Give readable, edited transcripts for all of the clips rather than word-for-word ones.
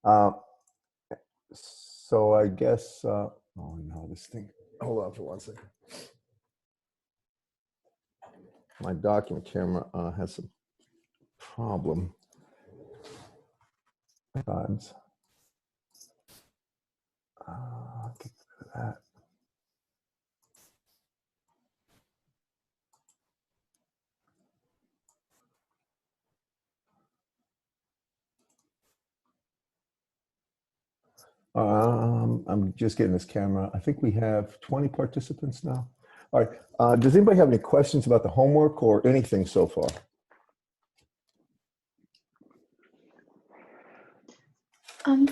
Uh, so I guess, oh no, this thing, hold on for 1 second. My document camera has some problem times. Get rid of that. I'm just getting this camera. I think we have 20 participants now. All right. Does anybody have any questions about the homework or anything so far?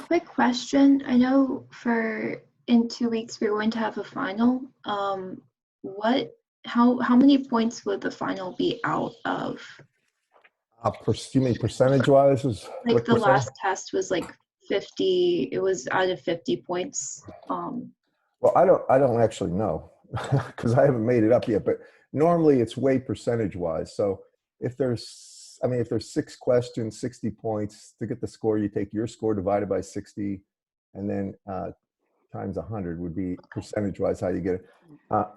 Quick question. I know in 2 weeks we're going to have a final. How many points would the final be out of? You mean percentage-wise? Like the last test was like 50. It was out of 50 points. Well, I don't actually know because I haven't made it up yet. But normally it's way percentage-wise. So if there's 6 questions, 60 points to get the score, you take your score divided by 60, and then times 100 would be percentage-wise how you get it.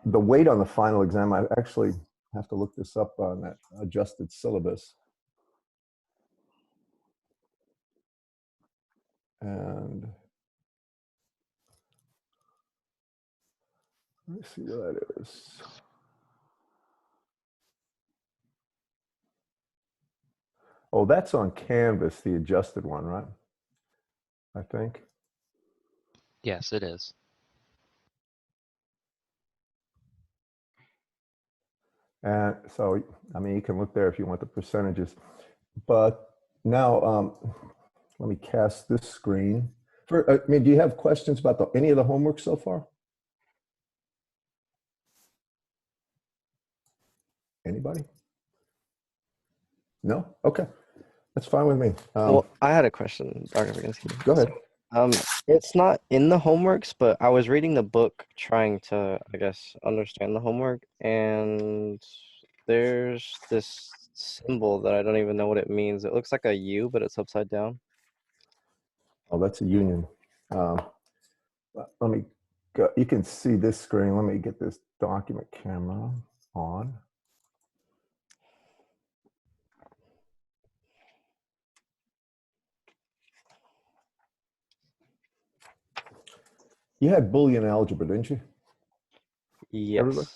The weight on the final exam, I actually have to look this up on that adjusted syllabus. And let me see what that is. Oh, that's on Canvas, the adjusted one, right? I think. Yes, it is. And so, I mean, you can look there if you want the percentages. But now, let me cast this screen. Do you have questions about any of the homework so far? Anybody? No? Okay. That's fine with me. Well, I had a question, Dr. Baginski. Go ahead. It's not in the homeworks, but I was reading the book trying to, I guess, understand the homework, and there's this symbol that I don't even know what it means. It looks like a U, but it's upside down. Oh, that's a union. Let me go. You can see this screen. Let me get this document camera on. You had Boolean algebra, didn't you? Yes. Everybody?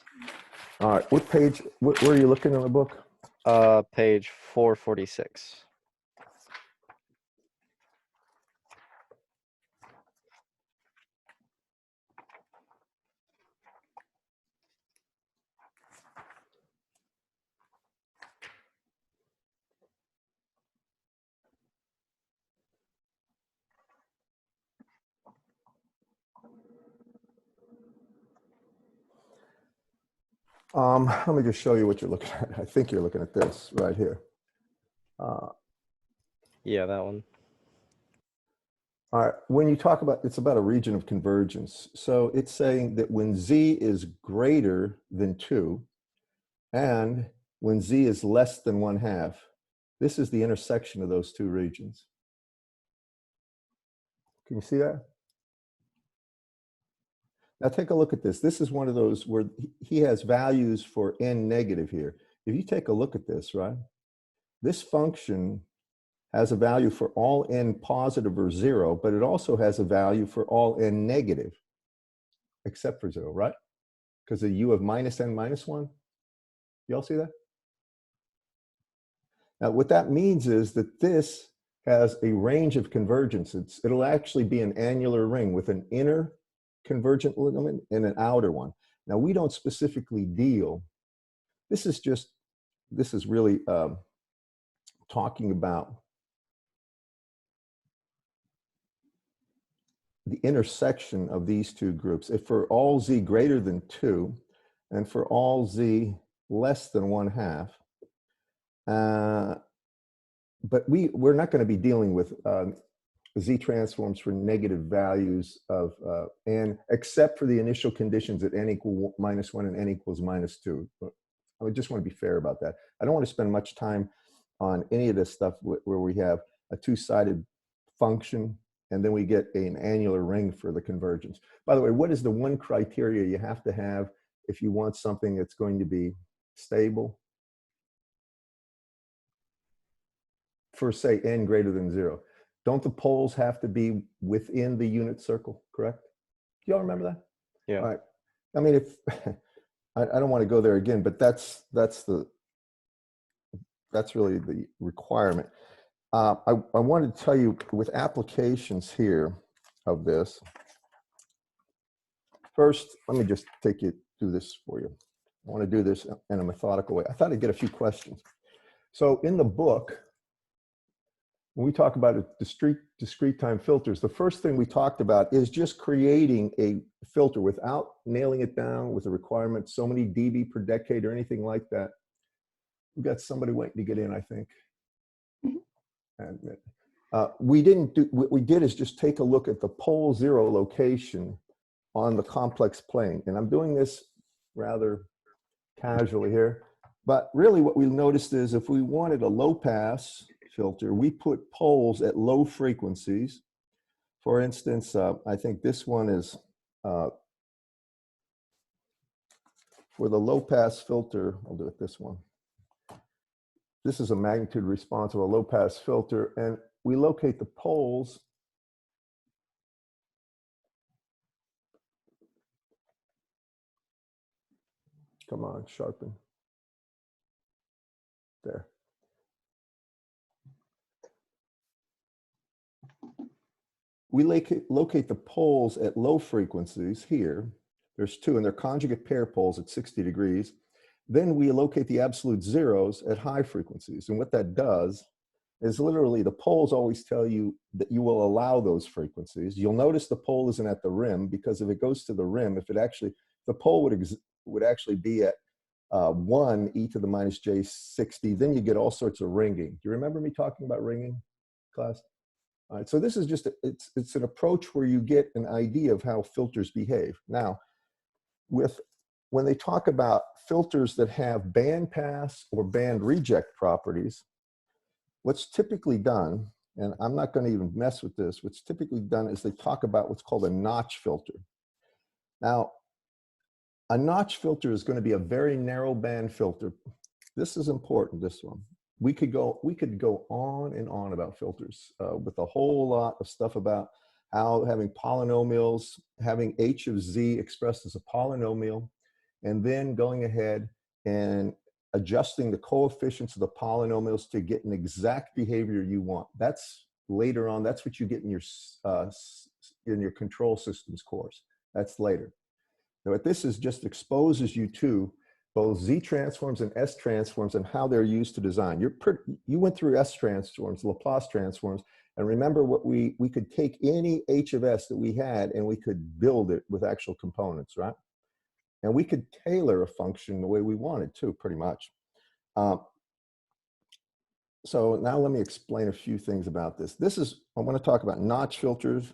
All right. What page? Where are you looking in the book? Page 446. Let me just show you what you're looking at. I think you're looking at this right here. Yeah, that one. All right. When you talk about, it's about a region of convergence. So it's saying that when z is greater than 2 and when z is less than 1/2, this is the intersection of those two regions. Can you see that? Now take a look at this. This is one of those where he has values for n negative here. If you take a look at this, right? This function has a value for all n positive or 0, but it also has a value for all n negative, except for 0, right? Because the u of minus n minus 1. You all see that? Now what that means is that this has a range of convergence. It'll actually be an annular ring with an inner convergent element and an outer one. Now we don't specifically deal, this is really talking about the intersection of these two groups. If for all z greater than 2 and for all z less than 1/2, but we're not going to be dealing with z transforms for negative values of n, except for the initial conditions at n equal -1 and n equals -2. But I just want to be fair about that. I don't want to spend much time on any of this stuff where we have a two-sided function, and then we get an annular ring for the convergence. By the way, what is the one criteria you have to have if you want something that's going to be stable? For say n greater than 0. Don't the poles have to be within the unit circle, correct? Do y'all remember that? Yeah. All right. I mean, if I don't want to go there again, but that's really the requirement. I wanted to tell you with applications here of this. First, let me just take you through this for you. I want to do this in a methodical way. I thought I'd get a few questions. So in the book, when we talk about discrete time filters, the first thing we talked about is just creating a filter without nailing it down with a requirement, so many dB per decade or anything like that. We've got somebody waiting to get in, I think. And what we did is just take a look at the pole 0 location on the complex plane. And I'm doing this rather casually here. But really what we noticed is if we wanted a low pass filter, we put poles at low frequencies. For instance, I think this one is, for the low pass filter, I'll do it this one. This is a magnitude response of a low pass filter, and we locate the poles come on, sharpen. There. We locate the poles at low frequencies here. There's two, and they're conjugate pair poles at 60 degrees. Then we locate the absolute zeros at high frequencies. And what that does is literally the poles always tell you that you will allow those frequencies. You'll notice the pole isn't at the rim, because if it goes to the rim, the pole would actually be at 1 e to the minus j60, then you get all sorts of ringing. Do you remember me talking about ringing, class? All right, so this is just, it's an approach where you get an idea of how filters behave. Now, when they talk about filters that have band pass or band reject properties, what's typically done, and I'm not going to even mess with this, what's typically done is they talk about what's called a notch filter. Now, a notch filter is going to be a very narrow band filter. This is important, this one. We could go on and on about filters with a whole lot of stuff about how having polynomials, having h of z expressed as a polynomial, and then going ahead and adjusting the coefficients of the polynomials to get an exact behavior you want. That's later on. That's what you get in your control systems course. That's later. Now, what this is just exposes you to both Z transforms and S transforms and how they're used to design. You went through S transforms, Laplace transforms, and remember what we could take any H of S that we had and we could build it with actual components, right? And we could tailor a function the way we wanted to, pretty much. So now let me explain a few things about this. I want to talk about notch filters,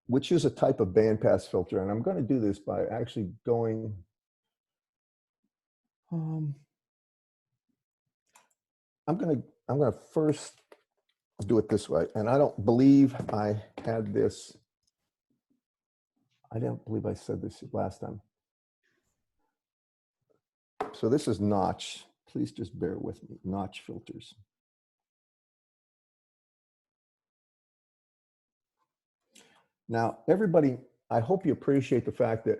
which is a type of bandpass filter. And I'm going to do this by actually going, I'm going to first do it this way. And I don't believe I had this. I don't believe I said this last time. So this is notch. Please just bear with me. Notch filters. Now, everybody, I hope you appreciate the fact that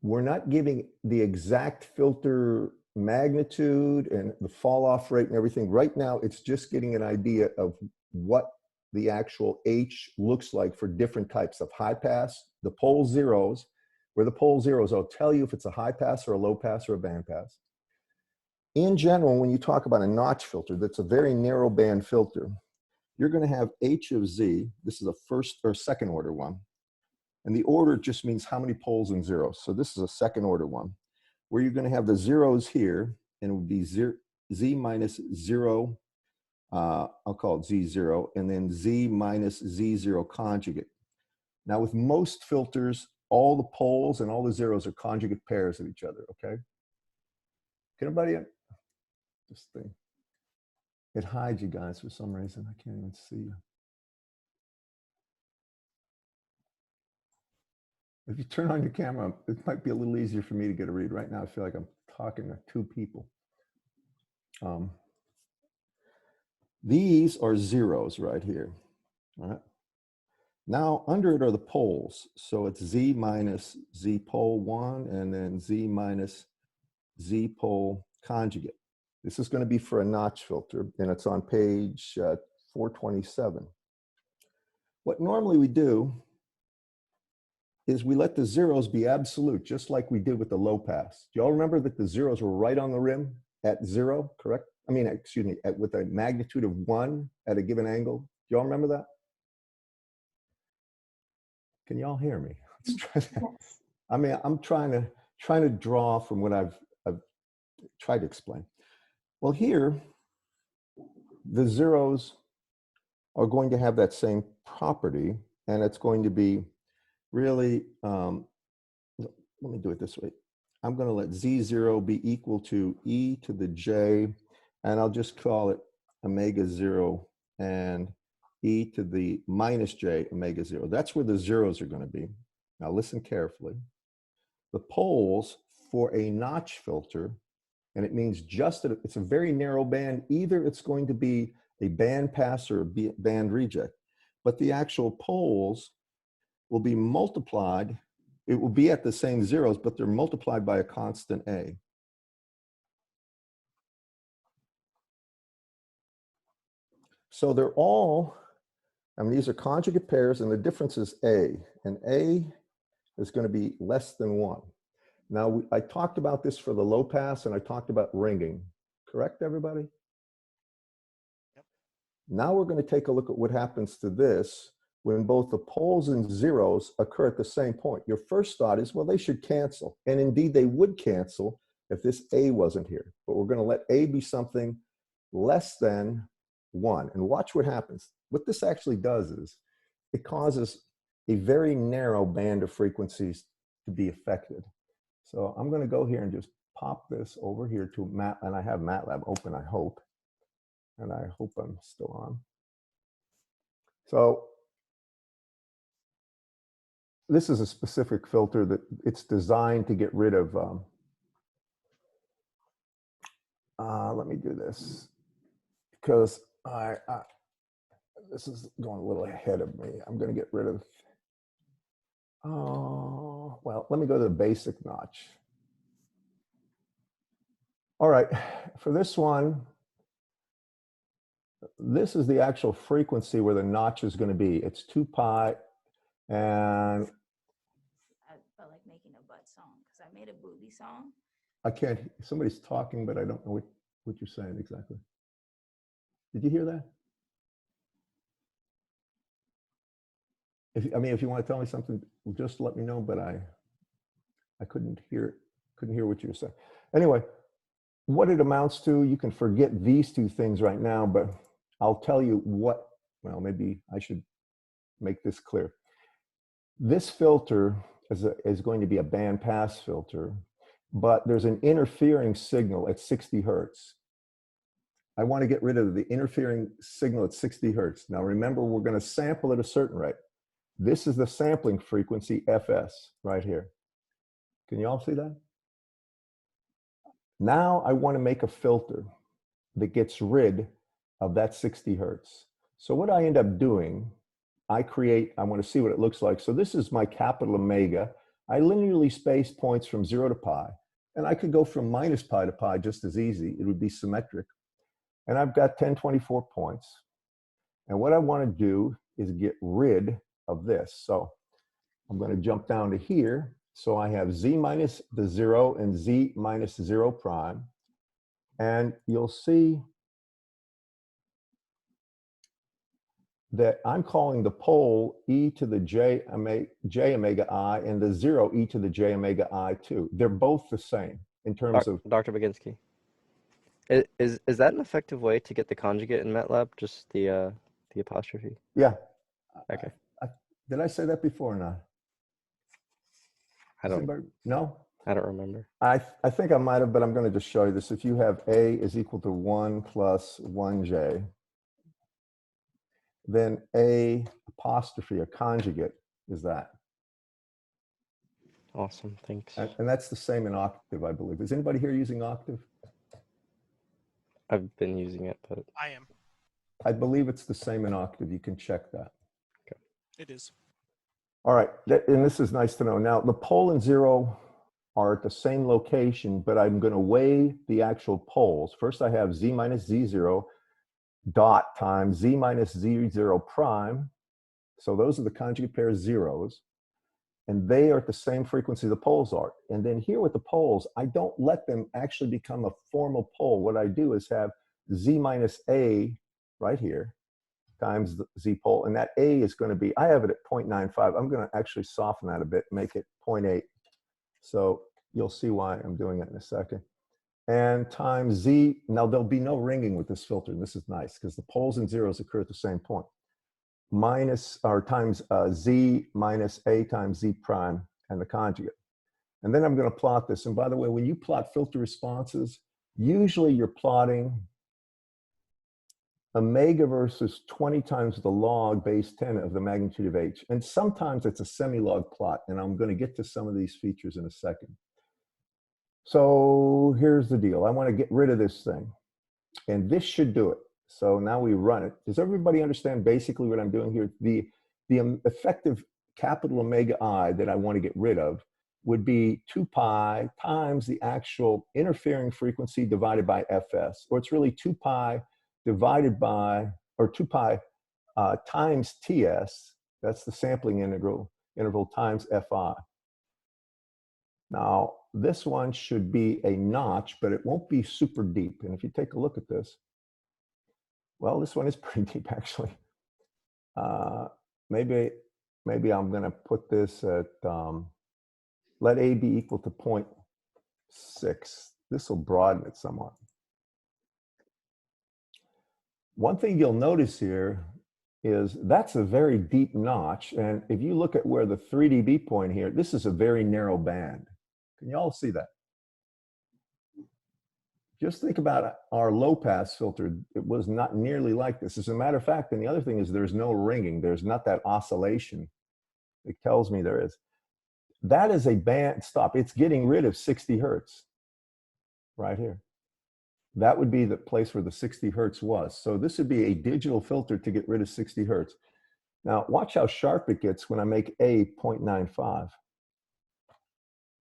we're not giving the exact filter magnitude and the fall off rate and everything. Right now, it's just getting an idea of what the actual H looks like for different types of high pass, the pole zeros, where the pole zeros, I'll tell you if it's a high pass or a low pass or a band pass. In general, when you talk about a notch filter, that's a very narrow band filter, you're going to have H of Z. This is a first or second order one. And the order just means how many poles and zeros. So this is a second order one, where you're going to have the zeros here, and it would be Z minus 0, I'll call it Z0, and then Z minus Z0 conjugate. Now with most filters, all the poles and all the zeros are conjugate pairs of each other, okay? Can everybody, this thing? It hides you guys for some reason. I can't even see you. If you turn on your camera, it might be a little easier for me to get a read. Right now, I feel like I'm talking to two people. These are zeros right here. All right. Now, under it are the poles. So it's Z minus Z pole 1 and then Z minus Z pole conjugate. This is going to be for a notch filter, and it's on page 427. What normally we do is we let the zeros be absolute, just like we did with the low pass. Do you all remember that the zeros were right on the rim at 0, correct? I mean, excuse me, with a magnitude of 1 at a given angle. Do you all remember that? Can you all hear me? Let's try that. Yes. I mean, I'm trying to draw from what I've tried to explain. Well, here, the zeros are going to have that same property, and it's going to be really, let me do it this way. I'm going to let Z0 be equal to e to the j, and I'll just call it omega 0 and e to the minus j omega 0. That's where the zeros are going to be. Now listen carefully. The poles for a notch filter, and it means just that it's a very narrow band. Either it's going to be a band pass or a band reject, but the actual poles will be multiplied. It will be at the same zeros, but they're multiplied by a constant A. So they're all, I mean, these are conjugate pairs, and the difference is A, and A is going to be less than 1. Now, I talked about this for the low pass, and I talked about ringing. Correct, everybody? Yep. Now we're going to take a look at what happens to this when both the poles and zeros occur at the same point. Your first thought is, well, they should cancel. And indeed, they would cancel if this A wasn't here. But we're going to let A be something less than 1. And watch what happens. What this actually does is it causes a very narrow band of frequencies to be affected. So I'm going to go here and just pop this over here to Mat, and I have MATLAB open, I hope. And I hope I'm still on. So this is a specific filter that it's designed to get rid of. Let me do this because this is going a little ahead of me. I'm going to get rid of. Well, let me go to the basic notch. All right, for this one, this is the actual frequency where the notch is going to be. It's 2 pi, and I felt like making a butt song because I made a booby song. I can't, somebody's talking, but I don't know what you're saying exactly. Did you hear that? If you want to tell me something, just let me know, but I couldn't hear what you were saying. Anyway, what it amounts to, you can forget these two things right now, but I'll tell you what, well, maybe I should make this clear. This filter is going to be a band pass filter, but there's an interfering signal at 60 hertz. I want to get rid of the interfering signal at 60 hertz. Now remember, we're going to sample at a certain rate. This is the sampling frequency, FS, right here. Can you all see that? Now I want to make a filter that gets rid of that 60 hertz. So what I end up doing, I want to see what it looks like. So this is my capital omega. I linearly space points from 0 to pi. And I could go from minus pi to pi just as easy. It would be symmetric. And I've got 1024 points. And what I want to do is get rid of this. So I'm going to jump down to here. So I have z minus the 0 and z minus 0 prime. And you'll see that I'm calling the pole e to the j omega I and the 0 e to the j omega I too. They're both the same in terms of. Dr. Baginski, is that an effective way to get the conjugate in MATLAB? Just the apostrophe? Yeah. Okay. Did I say that before or not? I don't. No? I don't remember. I think I might have, but I'm going to just show you this. If you have A is equal to 1 plus 1J, then A apostrophe, a conjugate, is that. Awesome. Thanks. And that's the same in Octave, I believe. Is anybody here using Octave? I've been using it, but I am. I believe it's the same in Octave. You can check that. It is. All right, and this is nice to know. Now, the pole and zero are at the same location, but I'm going to weigh the actual poles. First, I have z minus z0 dot times z minus z0 prime. So those are the conjugate pair of zeros. And they are at the same frequency the poles are. And then here with the poles, I don't let them actually become a formal pole. What I do is have z minus a right here times the z pole. And that a is going to be, I have it at 0.95. I'm going to actually soften that a bit, make it 0.8. So you'll see why I'm doing it in a second. And times z, now there'll be no ringing with this filter. This is nice because the poles and zeros occur at the same point. Minus or times z minus a times z prime and the conjugate. And then I'm going to plot this. And by the way, when you plot filter responses, usually you're plotting omega versus 20 times the log base 10 of the magnitude of h. And sometimes it's a semi-log plot. And I'm going to get to some of these features in a second. So here's the deal. I want to get rid of this thing. And this should do it. So now we run it. Does everybody understand basically what I'm doing here? The effective capital omega I that I want to get rid of would be 2 pi times the actual interfering frequency divided by fs. Or it's really 2 pi divided by, or 2 pi times ts. That's the sampling interval times fi. Now, this one should be a notch, but it won't be super deep. And if you take a look at this, well, this one is pretty deep, actually. Maybe I'm going to put this at, let A be equal to 0.6. This will broaden it somewhat. One thing you'll notice here is that's a very deep notch. And if you look at where the 3 dB point here, this is a very narrow band. Can you all see that? Just think about our low pass filter. It was not nearly like this. As a matter of fact, and the other thing is there's no ringing. There's not that oscillation. It tells me there is. That is a band stop. It's getting rid of 60 hertz right here. That would be the place where the 60 hertz was. So this would be a digital filter to get rid of 60 hertz. Now watch how sharp it gets when I make A 0.95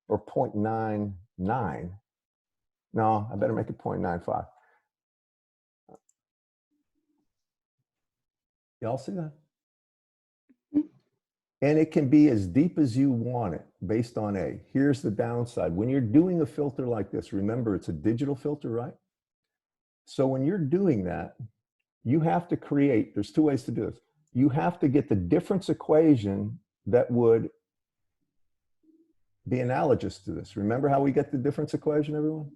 or 0.99. No, I better make it 0.95. Y'all see that? And it can be as deep as you want it based on A. Here's the downside. When you're doing a filter like this, remember it's a digital filter, right? So when you're doing that, you have to create, there's 2 ways to do this. You have to get the difference equation that would be analogous to this. Remember how we get the difference equation, everyone?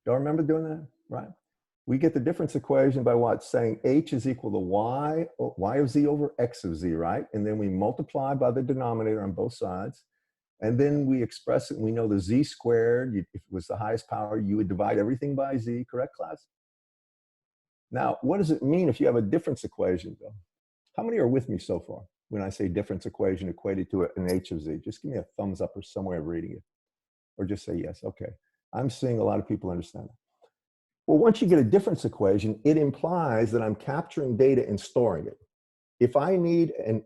Y'all remember doing that, right? We get the difference equation by what? Saying h is equal to y of z over x of z, right? And then we multiply by the denominator on both sides. And then we express it, and we know the z squared, if it was the highest power, you would divide everything by z, correct, class? Now, what does it mean if you have a difference equation, though? How many are with me so far when I say difference equation equated to an h of z? Just give me a thumbs up or some way of reading it. Or just say yes, okay. I'm seeing a lot of people understand it. Well, once you get a difference equation, it implies that I'm capturing data and storing it. If I need an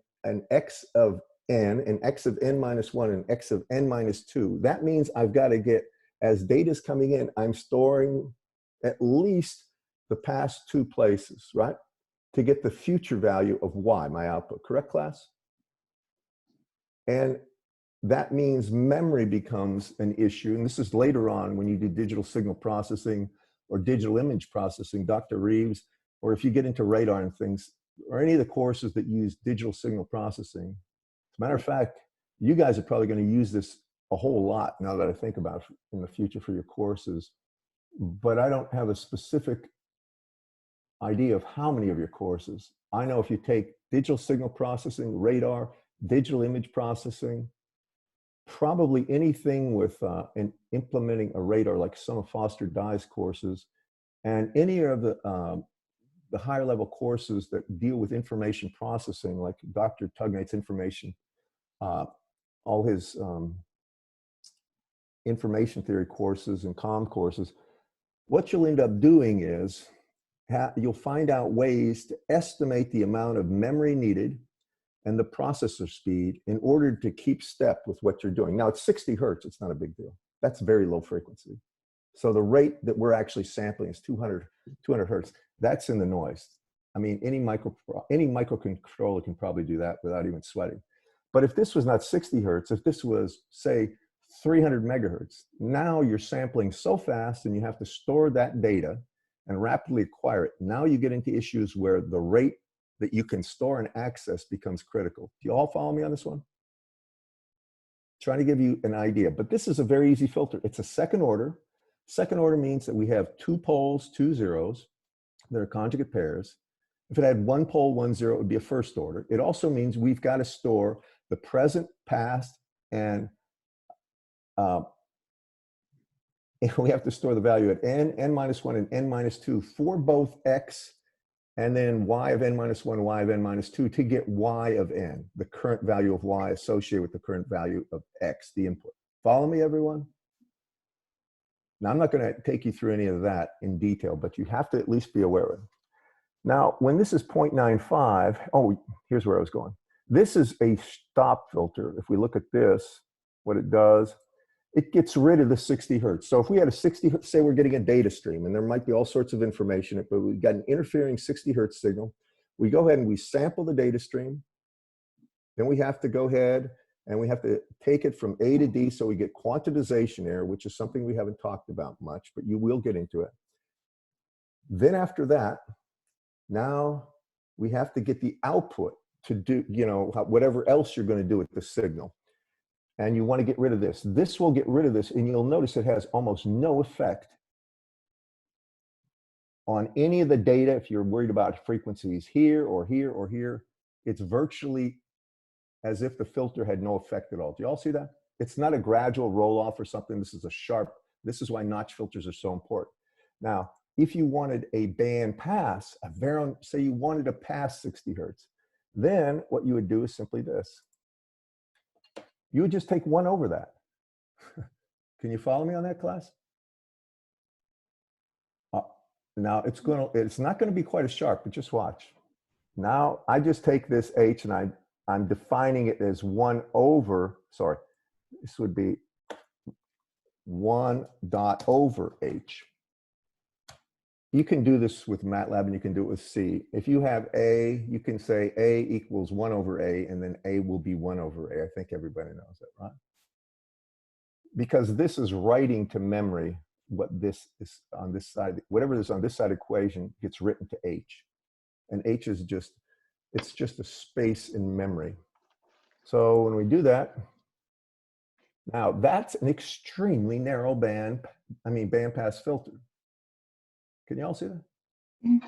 x of n, an x of n minus 1, and x of n minus 2, that means I've got to get, as data's coming in, I'm storing at least the past 2 places, right? To get the future value of y, my output. Correct, class? And that means memory becomes an issue. And this is later on when you do digital signal processing or digital image processing, Dr. Reeves, or if you get into radar and things, or any of the courses that use digital signal processing. As a matter of fact, you guys are probably going to use this a whole lot now that I think about it in the future for your courses. But I don't have a specific idea of how many of your courses. I know if you take digital signal processing, radar, digital image processing, probably anything with implementing a radar, like some of Foster Dye's courses, and any of the higher level courses that deal with information processing, like Dr. Tugnate's information, all his information theory courses and comm courses. What you'll end up doing is you'll find out ways to estimate the amount of memory needed and the processor speed in order to keep step with what you're doing. Now it's 60 hertz, it's not a big deal. That's very low frequency. So the rate that we're actually sampling is 200 hertz. That's in the noise. I mean, any microcontroller can probably do that without even sweating. But if this was not 60 hertz, if this was, say, 300 megahertz, now you're sampling so fast and you have to store that data and rapidly acquire it. Now you get into issues where the rate that you can store and access becomes critical. Do you all follow me on this one? Trying to give you an idea, but this is a very easy filter. It's a second order. Second order means that we have 2 poles, 2 zeros that are conjugate pairs. If it had 1 pole, 1 zero, it would be a first order. It also means we've got to store the present, past, and we have to store the value at n minus 1, and n minus 2 for both x and then y of n minus 1, y of n minus 2 to get y of n, the current value of y associated with the current value of x, the input. Follow me, everyone? Now, I'm not going to take you through any of that in detail, but you have to at least be aware of it. Now, when this is 0.95, oh, here's where I was going. This is a stop filter. If we look at this, what it does, it gets rid of the 60 hertz. So if we had a 60, say we're getting a data stream, and there might be all sorts of information, but we've got an interfering 60 hertz signal. We go ahead and we sample the data stream. Then we have to go ahead and we have to take it from A to D, so we get quantization error, which is something we haven't talked about much, but you will get into it. Then after that, now we have to get the output to do, you know, whatever else you're going to do with the signal. And you want to get rid of this. This will get rid of this, and you'll notice it has almost no effect on any of the data. If you're worried about frequencies here or here or here, it's virtually as if the filter had no effect at all. Do you all see that? It's not a gradual roll off or something. This is a sharp, this is why notch filters are so important. Now, if you wanted a band pass, say you wanted to pass 60 hertz, then what you would do is simply this. You would just take 1 over that. Can you follow me on that, class? Now it's not going to be quite as sharp, but just watch. Now I just take this h and I'm defining it as 1 over, sorry, this would be 1 dot over h. You can do this with MATLAB and you can do it with C. If you have A, you can say A equals 1 over A, and then A will be 1 over A. I think everybody knows that, right? Because this is writing to memory what this is on this side, whatever is on this side equation gets written to H. And H is just, it's just a space in memory. So when we do that, now that's an extremely narrow bandpass filter. Can you all see that? Mm.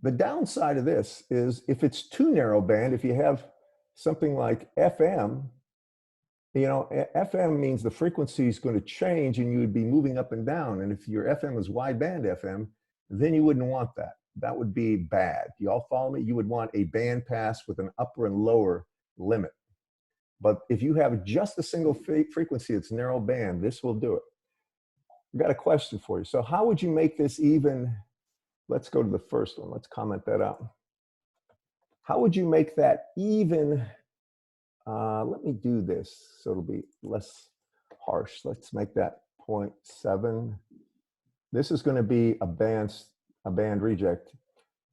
The downside of this is if it's too narrow band, if you have something like FM, you know, FM means the frequency is going to change and you would be moving up and down. And if your FM is wideband FM, then you wouldn't want that. That would be bad. Do you all follow me? You would want a band pass with an upper and lower limit. But if you have just a single frequency, it's narrow band, this will do it. I've got a question for you. So how would you make this even? Let's go to the first one. Let's comment that out. How would you make that even? Let me do this so it'll be less harsh. Let's make that 0.7. This is going to be a band reject.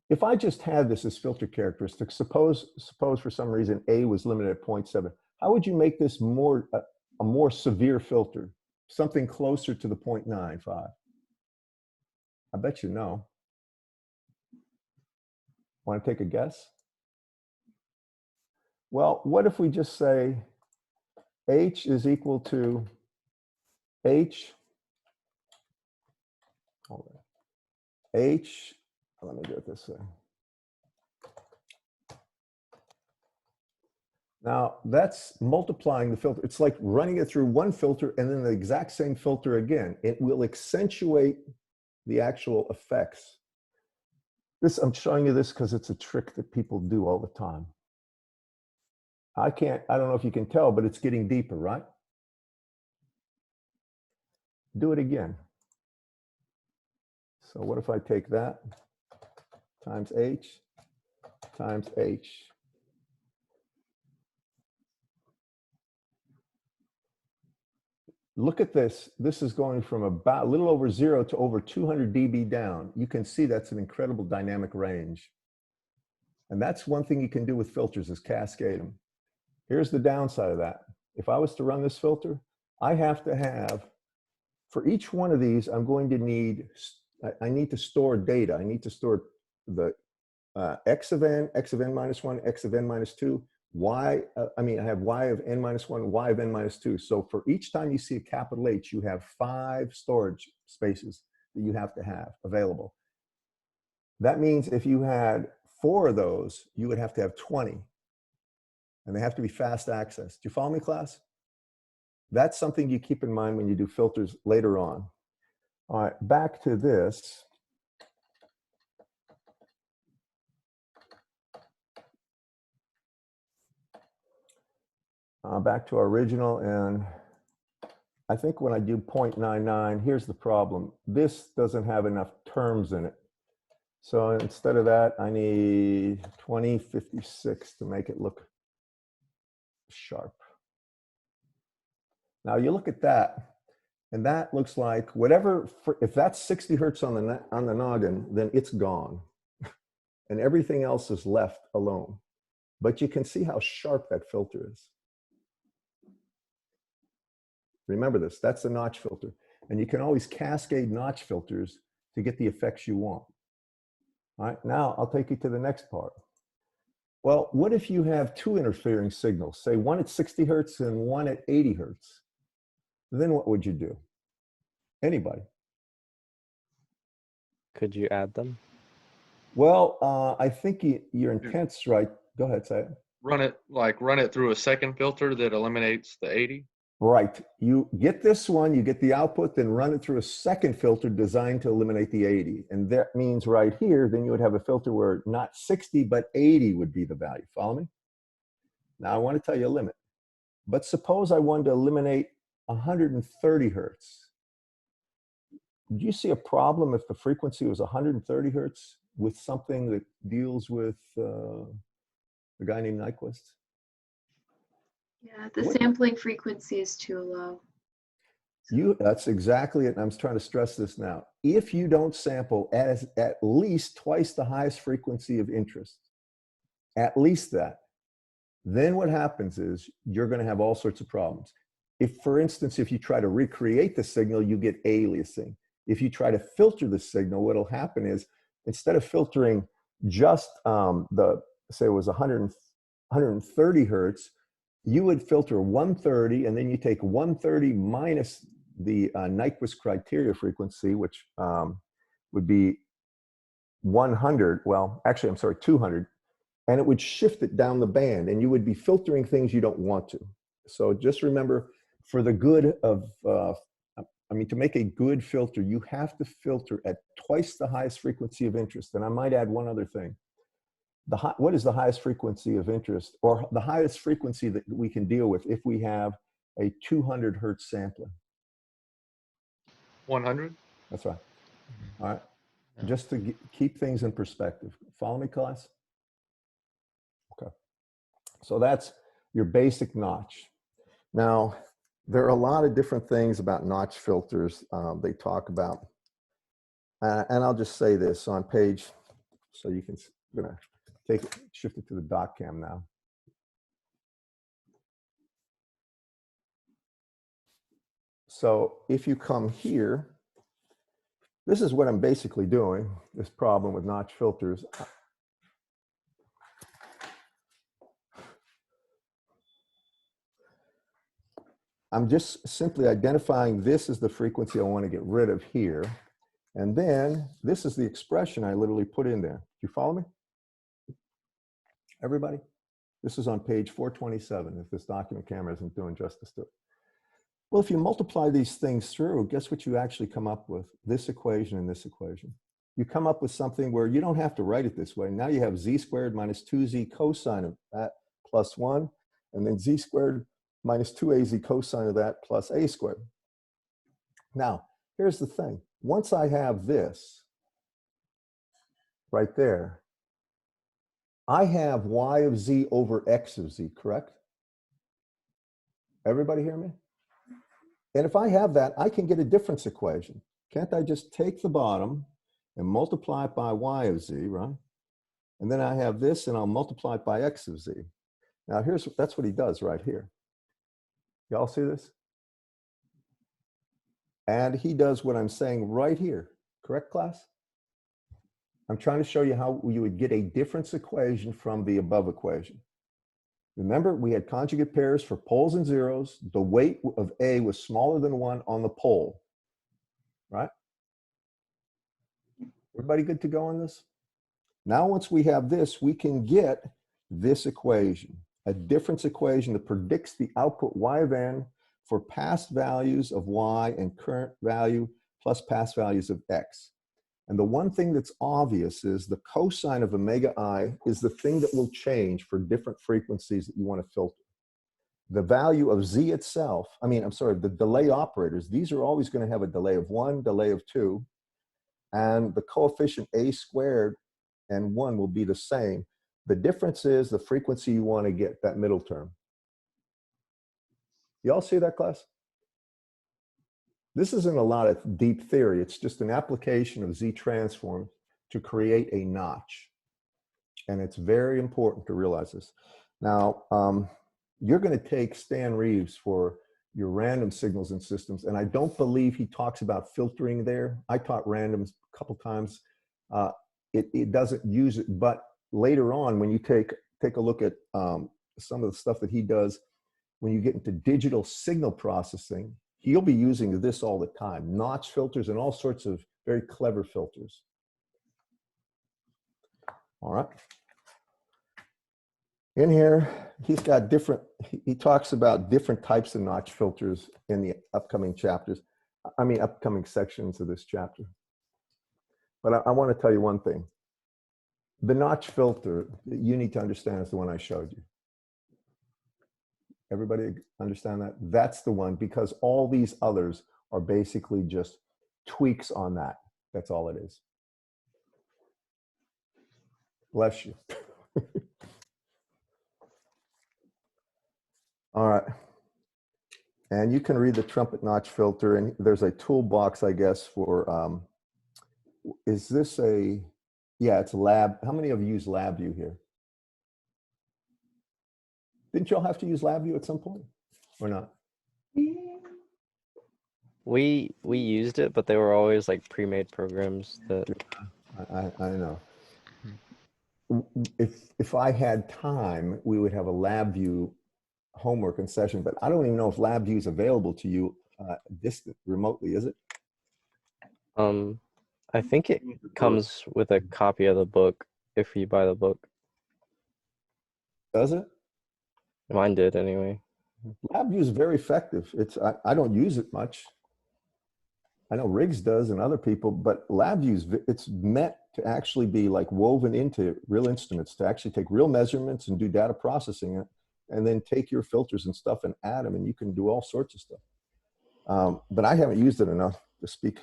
If I just had this as filter characteristics, suppose for some reason A was limited at 0.7, how would you make this a more severe filter? Something closer to the 0.95. I bet you know. Want to take a guess? Well, what if we just say H is equal to H, hold on. H, let me do it this way. Now that's multiplying the filter. It's like running it through one filter and then the exact same filter again. It will accentuate the actual effects. I'm showing you this because it's a trick that people do all the time. I don't know if you can tell, but it's getting deeper, right? Do it again. So what if I take that times H times H? Look at this. This is going from about a little over 0 to over 200 dB down. You can see that's an incredible dynamic range. And that's one thing you can do with filters is cascade them. Here's the downside of that. If I was to run this filter, I have to have, for each one of these, I'm going to need, I need to store data. I need to store the x of n minus 1, x of n minus 2, I have y of n minus 1, y of n minus 2. So for each time you see a capital H, you have 5 storage spaces that you have to have available. That means if you had 4 of those, you would have to have 20. And they have to be fast access. Do you follow me, class? That's something you keep in mind when you do filters later on. All right, back to this. Back to our original, and I think when I do 0.99, here's the problem. This doesn't have enough terms in it. So instead of that, I need 2056 to make it look sharp. Now you look at that, and that looks like whatever, if that's 60 hertz on the noggin, then it's gone. And everything else is left alone. But you can see how sharp that filter is. Remember this, that's a notch filter. And you can always cascade notch filters to get the effects you want. All right, now I'll take you to the next part. Well, what if you have 2 interfering signals, say one at 60 hertz and one at 80 hertz? Then what would you do? Anybody? Could you add them? Well, I think your intent's right. Go ahead, say it. Run it through a second filter that eliminates the 80. Right. You get this one, you get the output, then run it through a second filter designed to eliminate the 80. And that means right here, then you would have a filter where not 60, but 80 would be the value. Follow me? Now I want to tell you a limit. But suppose I wanted to eliminate 130 hertz. Do you see a problem if the frequency was 130 hertz with something that deals with a guy named Nyquist? Yeah, the sampling frequency is too low. That's exactly it. And I'm trying to stress this now. If you don't sample at least twice the highest frequency of interest, at least that, then what happens is you're going to have all sorts of problems. If, for instance, if you try to recreate the signal, you get aliasing. If you try to filter the signal, what'll happen is instead of filtering just say it was 130 hertz, you would filter 130, and then you take 130 minus the Nyquist criteria frequency, which would be 100. Well, actually, I'm sorry, 200. And it would shift it down the band, and you would be filtering things you don't want to. So just remember, for the good of, to make a good filter, you have to filter at twice the highest frequency of interest. And I might add one other thing. What is the highest frequency of interest, or the highest frequency that we can deal with if we have a 200 hertz sampler? 100? That's right. All right. Yeah. Just to keep things in perspective. Follow me, class? Okay. So that's your basic notch. Now, there are a lot of different things about notch filters they talk about. And I'll just say this on page, so you can, I'm going to shift it to the dot cam now. So if you come here, this is what I'm basically doing, this problem with notch filters. I'm just simply identifying this as the frequency I want to get rid of here. And then this is the expression I literally put in there. Do you follow me? Everybody? This is on page 427, if this document camera isn't doing justice to it. Well, if you multiply these things through, guess what you actually come up with? This equation and this equation. You come up with something where you don't have to write it this way. Now you have z squared minus 2z cosine of that plus 1, and then z squared minus 2az cosine of that plus a squared. Now, here's the thing. Once I have this right there, I have y of z over x of z, correct? Everybody hear me? And if I have that, I can get a difference equation. Can't I just take the bottom and multiply it by y of z, right? And then I have this, and I'll multiply it by x of z. Now, that's what he does right here. Y'all see this? And he does what I'm saying right here. Correct, class? I'm trying to show you how you would get a difference equation from the above equation. Remember, we had conjugate pairs for poles and zeros. The weight of A was smaller than 1 on the pole, right? Everybody good to go on this? Now, once we have this, we can get this equation, a difference equation that predicts the output y of n for past values of y and current value plus past values of x. And the one thing that's obvious is the cosine of omega I is the thing that will change for different frequencies that you want to filter. The value of z itself, the delay operators, these are always going to have a delay of 1, delay of 2, and the coefficient a squared and 1 will be the same. The difference is the frequency you want to get, that middle term. You all see that, class? This isn't a lot of deep theory. It's just an application of Z transform to create a notch. And it's very important to realize this. Now, you're going to take Stan Reeves for your random signals and systems. And I don't believe he talks about filtering there. I taught randoms a couple times. It doesn't use it. But later on, when you take a look at some of the stuff that he does, when you get into digital signal processing, he'll be using this all the time, notch filters and all sorts of very clever filters. All right. In here, he's got he talks about different types of notch filters in the upcoming chapters, upcoming sections of this chapter. But I want to tell you one thing. The notch filter that you need to understand is the one I showed you. Everybody understand that? That's the one, because all these others are basically just tweaks on that. That's all it is. Bless you. All right. And you can read the trumpet notch filter, and there's a toolbox, I guess, for, is this it's lab. How many of you use LabVIEW here? Didn't y'all have to use LabVIEW at some point, or not? We used it, but they were always like pre-made programs that. I know. If I had time, we would have a LabVIEW homework and session, but I don't even know if LabVIEW is available to you distant remotely, is it? I think it comes with a copy of the book if you buy the book. Does it? Mine did anyway. LabVIEW is very effective. I don't use it much. I know Riggs does and other people, but LabVIEW it's meant to actually be like woven into real instruments, to actually take real measurements and do data processing, and then take your filters and stuff and add them, and you can do all sorts of stuff. But I haven't used it enough to speak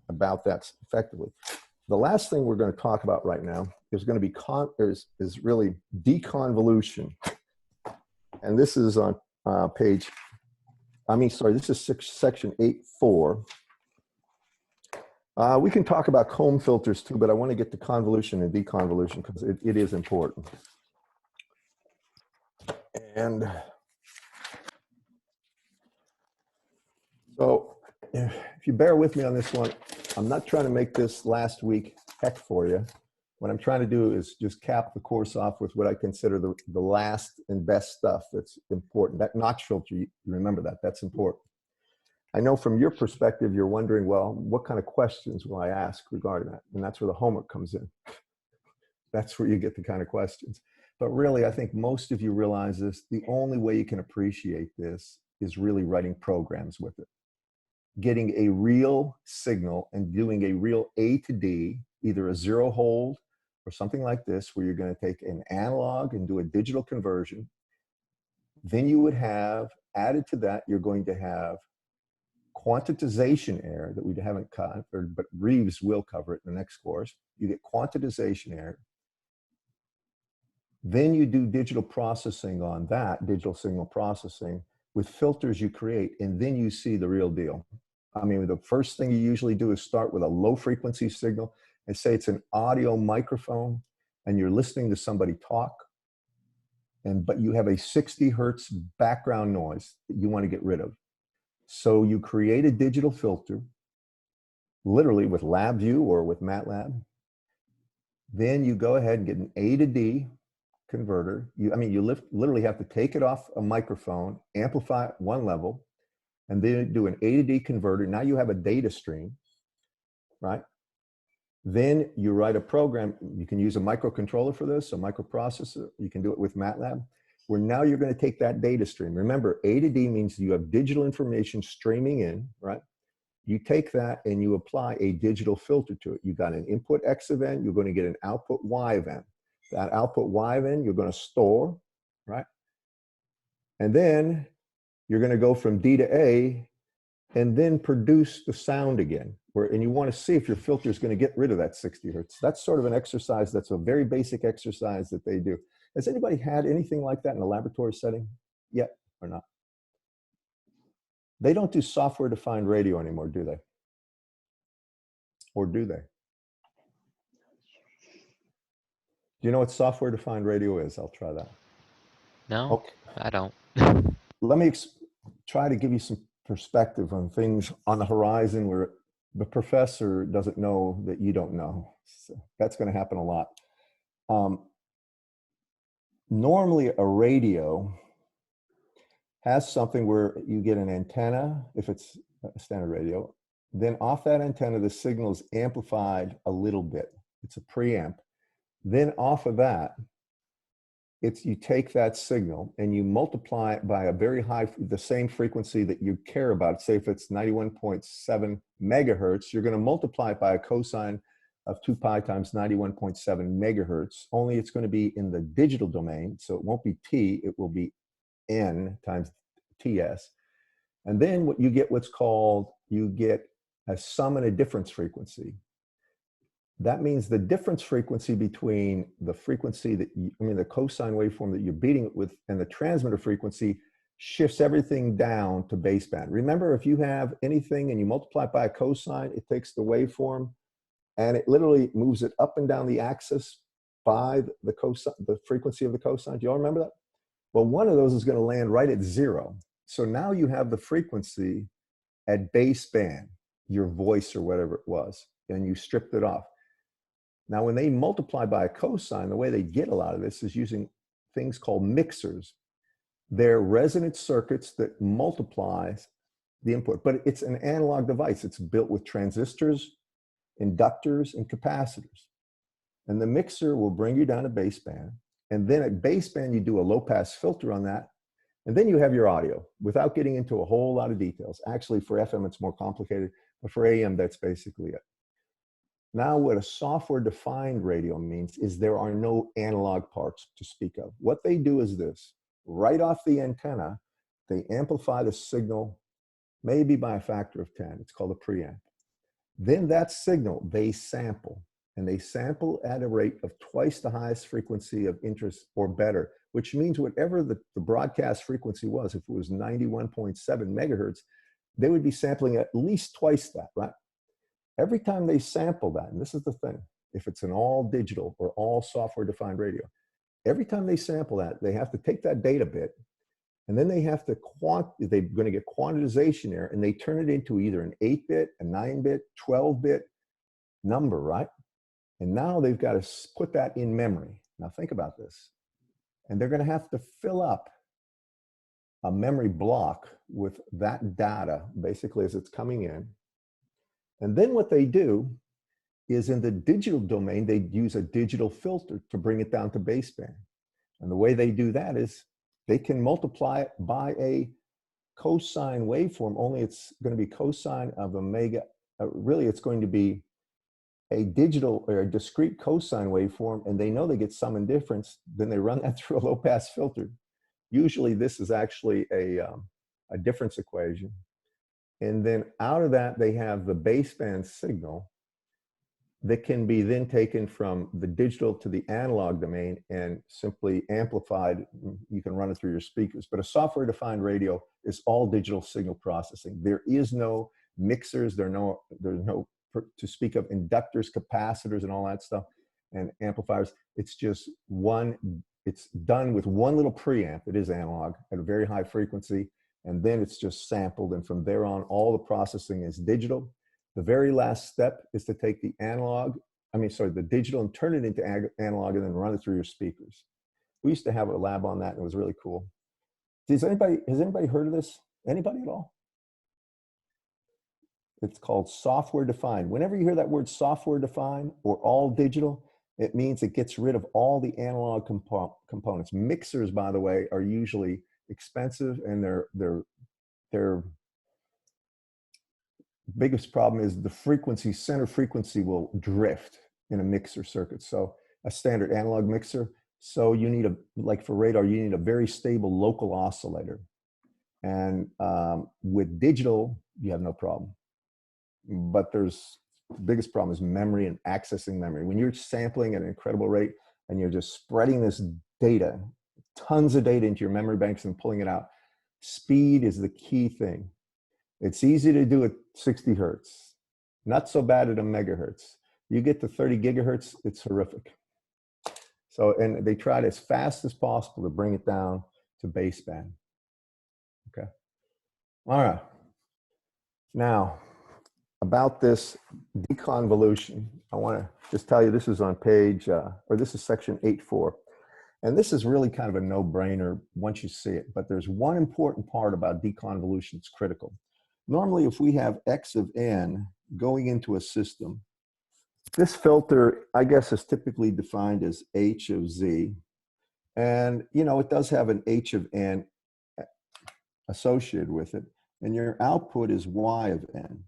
about that effectively. The last thing we're going to talk about right now is going to be is really deconvolution. And this is on this is section 8.4. We can talk about comb filters too, but I want to get to convolution and deconvolution because it is important. And so if you bear with me on this one, I'm not trying to make this last week heck for you. What I'm trying to do is just cap the course off with what I consider the last and best stuff that's important. That notch filter, you remember that, that's important. I know from your perspective, you're wondering, well, what kind of questions will I ask regarding that? And that's where the homework comes in. That's where you get the kind of questions. But really, I think most of you realize this, the only way you can appreciate this is really writing programs with it. Getting a real signal and doing a real A to D, either a zero hold or something like this, where you're going to take an analog and do a digital conversion. Then you would have, added to that, you're going to have quantization error that we haven't covered, but Reeves will cover it in the next course. You get quantization error. Then you do digital processing on that, digital signal processing, with filters you create, and then you see the real deal. I mean, the first thing you usually do is start with a low frequency signal and say it's an audio microphone and you're listening to somebody talk, but you have a 60 hertz background noise that you want to get rid of. So you create a digital filter, literally with LabVIEW or with MATLAB. Then you go ahead and get an A to D converter. You literally have to take it off a microphone, amplify it one level, and then do an A to D converter. Now you have a data stream, right? Then you write a program. You can use a microcontroller for this, a microprocessor. You can do it with MATLAB, where now you're going to take that data stream. Remember, A to D means you have digital information streaming in, right? You take that and you apply a digital filter to it. You got an input X event, you're going to get an output Y event. That output Y event, you're going to store, right? And then you're going to go from D to A and then produce the sound again. And you want to see if your filter is going to get rid of that 60 hertz. That's sort of an exercise. That's a very basic exercise that they do. Has anybody had anything like that in a laboratory setting yet or not? They don't do software-defined radio anymore, do they? Or do they? Do you know what software-defined radio is? I'll try that. No, Okay. I don't. Let me try to give you some perspective on things on the horizon where the professor doesn't know that you don't know. So that's going to happen a lot. Normally, a radio has something where you get an antenna, if it's a standard radio. Then off that antenna, the signal is amplified a little bit. It's a preamp. Then off of that, you take that signal and you multiply it by a very high, the same frequency that you care about. Say if it's 91.7 megahertz, you're going to multiply it by a cosine of 2 pi times 91.7 megahertz. Only it's going to be in the digital domain, so it won't be T, it will be N times TS. And then what you get, you get a sum and a difference frequency. That means the difference frequency between the frequency the cosine waveform that you're beating it with and the transmitter frequency shifts everything down to baseband. Remember, if you have anything and you multiply it by a cosine, it takes the waveform and it literally moves it up and down the axis by the frequency of the cosine. Do you all remember that? Well, one of those is going to land right at 0. So now you have the frequency at baseband, your voice or whatever it was, and you stripped it off. Now, when they multiply by a cosine, the way they get a lot of this is using things called mixers. They're resonant circuits that multiplies the input, but it's an analog device. It's built with transistors, inductors, and capacitors. And the mixer will bring you down to baseband. And then at baseband, you do a low-pass filter on that. And then you have your audio without getting into a whole lot of details. Actually, for FM, it's more complicated, but for AM, that's basically it. Now, what a software-defined radio means is there are no analog parts to speak of. What they do is this. Right off the antenna, they amplify the signal maybe by a factor of 10. It's called a preamp. Then that signal, they sample. And they sample at a rate of twice the highest frequency of interest or better, which means whatever the broadcast frequency was, if it was 91.7 megahertz, they would be sampling at least twice that, right? Every time they sample that, and this is the thing, if it's an all digital or all software defined radio, every time they sample that, they have to take that data bit and then they have to they're going to get quantization error and they turn it into either an 8-bit, a 9-bit, 12-bit number, right? And now they've got to put that in memory. Now think about this. And they're going to have to fill up a memory block with that data, basically as it's coming in. And then what they do is in the digital domain, they use a digital filter to bring it down to baseband. And the way they do that is they can multiply it by a cosine waveform, only it's going to be cosine of omega. Really, it's going to be a digital or a discrete cosine waveform, and they know they get sum and difference. Then they run that through a low-pass filter. Usually, this is actually a difference equation. And then out of that, they have the baseband signal that can be then taken from the digital to the analog domain and simply amplified. You can run it through your speakers. But a software-defined radio is all digital signal processing. There is no mixers. There's no, to speak of, inductors, capacitors, and all that stuff, and amplifiers. It's just one, it's done with one little preamp. It is analog at a very high frequency, and then it's just sampled, and from there on, all the processing is digital. The very last step is to take the the digital, and turn it into analog, and then run it through your speakers. We used to have a lab on that, and it was really cool. Has anybody heard of this? Anybody at all? It's called software defined. Whenever you hear that word software defined or all digital, it means it gets rid of all the analog components. Mixers, by the way, are usually expensive, and their biggest problem is the center frequency will drift in a mixer circuit. So a standard analog mixer, so you need like for radar, you need a very stable local oscillator. And with digital, you have no problem. But the biggest problem is memory and accessing memory. When you're sampling at an incredible rate and you're just spreading this data, tons of data into your memory banks and pulling it out, speed is the key thing. It's easy to do at 60 hertz, not so bad at a megahertz. You get to 30 gigahertz, it's horrific. So, and they tried as fast as possible to bring it down to baseband. Okay. All right. Now, about this deconvolution, I want to just tell you this is on page, or this is section 8.4. And this is really kind of a no-brainer once you see it. But there's one important part about deconvolution that's critical. Normally, if we have X of n going into a system, this filter, I guess, is typically defined as H of Z. And, you know, it does have an H of n associated with it. And your output is Y of n.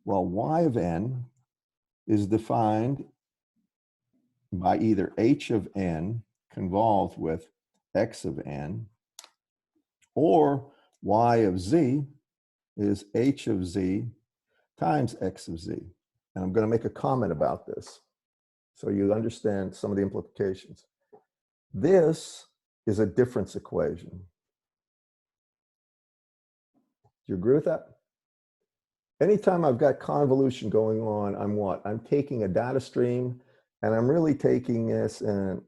Well, Y of n is defined by either H of n convolved with X of n, or Y of Z is H of Z times X of Z. And I'm going to make a comment about this so you understand some of the implications. This is a difference equation. Do you agree with that? Anytime I've got convolution going on, I'm what? I'm taking a data stream, and I'm really taking this, and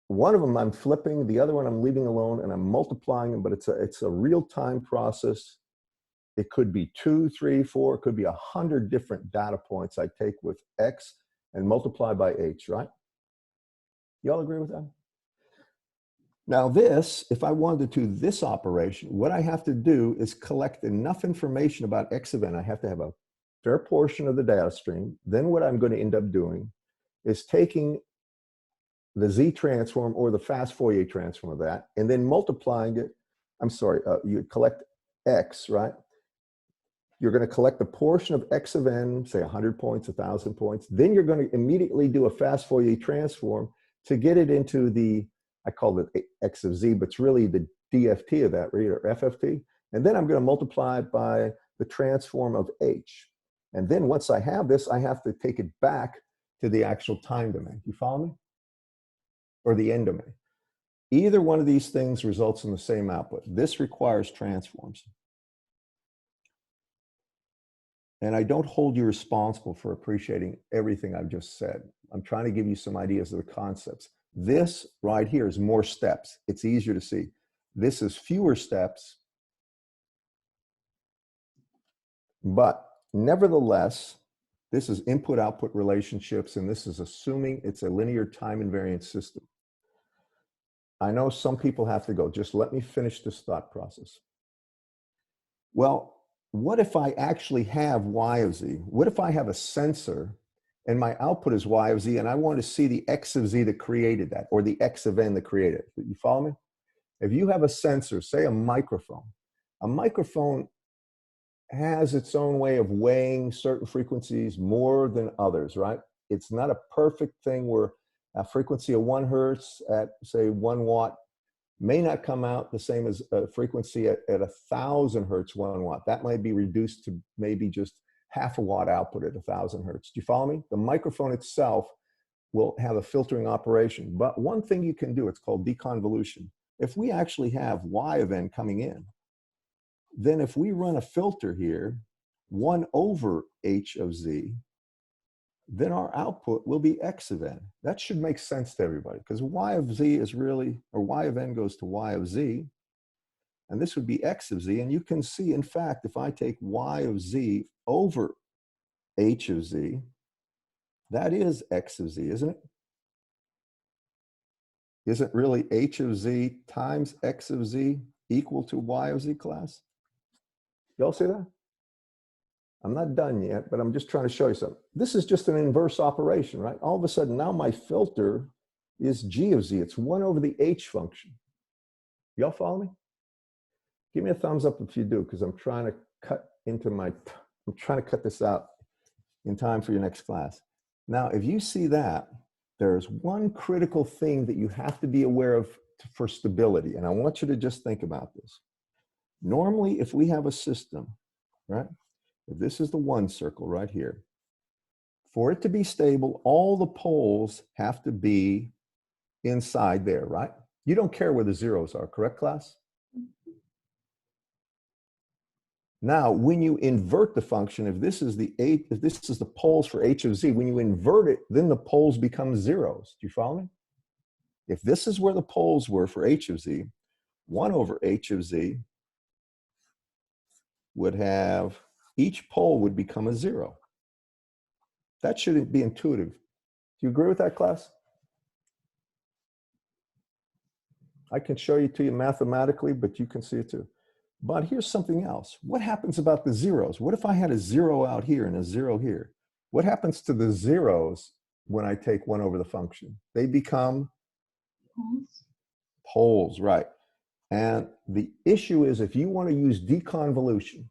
one of them I'm flipping, the other one I'm leaving alone, and I'm multiplying them, but it's a real-time process. It could be 2, 3, 4, it could be 100 different data points I take with X and multiply by H, right? You all agree with that? Now this, if I wanted to do this operation, what I have to do is collect enough information about X of n. I have to have a fair portion of the data stream. Then what I'm going to end up doing is taking the Z transform or the fast Fourier transform of that, and then multiplying it. I'm sorry, you collect X, right? You're going to collect a portion of X of n, say 100 points, 1,000 points. Then you're going to immediately do a fast Fourier transform to get it into the, I call it X of Z, but it's really the DFT of that, right, or FFT. And then I'm going to multiply it by the transform of H. And then once I have this, I have to take it back to the actual time domain. You follow me? Or the end domain. Either one of these things results in the same output. This requires transforms. And I don't hold you responsible for appreciating everything I've just said. I'm trying to give you some ideas of the concepts. This right here is more steps. It's easier to see. This is fewer steps, but nevertheless, this is input-output relationships, and this is assuming it's a linear time invariant system. I know some people have to go. Just let me finish this thought process. Well, what if I actually have Y of Z? What if I have a sensor and my output is y of z, and I want to see the x of z that created that, or the x of n that created it. You follow me? If you have a sensor, say a microphone has its own way of weighing certain frequencies more than others, right? It's not a perfect thing where a frequency of 1 hertz at, say, 1 watt may not come out the same as a frequency at 1,000 hertz, 1 watt. That might be reduced to maybe just half a watt output at 1,000 hertz. Do you follow me? The microphone itself will have a filtering operation. But one thing you can do, it's called deconvolution. If we actually have y of n coming in, then if we run a filter here, 1 over h of z, then our output will be x of n. That should make sense to everybody, because y of z is really, or y of n goes to y of z, and this would be x of z. And you can see, in fact, if I take y of z over h of z, that is x of z, isn't it? Isn't really h of z times x of z equal to y of z, class? Y'all see that? I'm not done yet, but I'm just trying to show you something. This is just an inverse operation, right? All of a sudden, now my filter is g of z. It's 1 over the h function. Y'all follow me? Give me a thumbs up if you do, because I'm trying to cut this out in time for your next class. Now, if you see that, there's one critical thing that you have to be aware of for stability, and I want you to just think about this. Normally, if we have a system, right? If this is the 1 circle right here, for it to be stable, all the poles have to be inside there, right? You don't care where the zeros are, correct, class? Now, when you invert the function, if this is the poles for h of z, when you invert it, then the poles become zeros. Do you follow me? If this is where the poles were for h of z, 1 over h of z would have, each pole would become a 0. That shouldn't be intuitive. Do you agree with that, class? I can show you to you mathematically, but you can see it too. But here's something else. What happens about the zeros? What if I had a 0 out here and a 0 here? What happens to the zeros when I take 1 over the function? They become poles, right? And the issue is, if you want to use deconvolution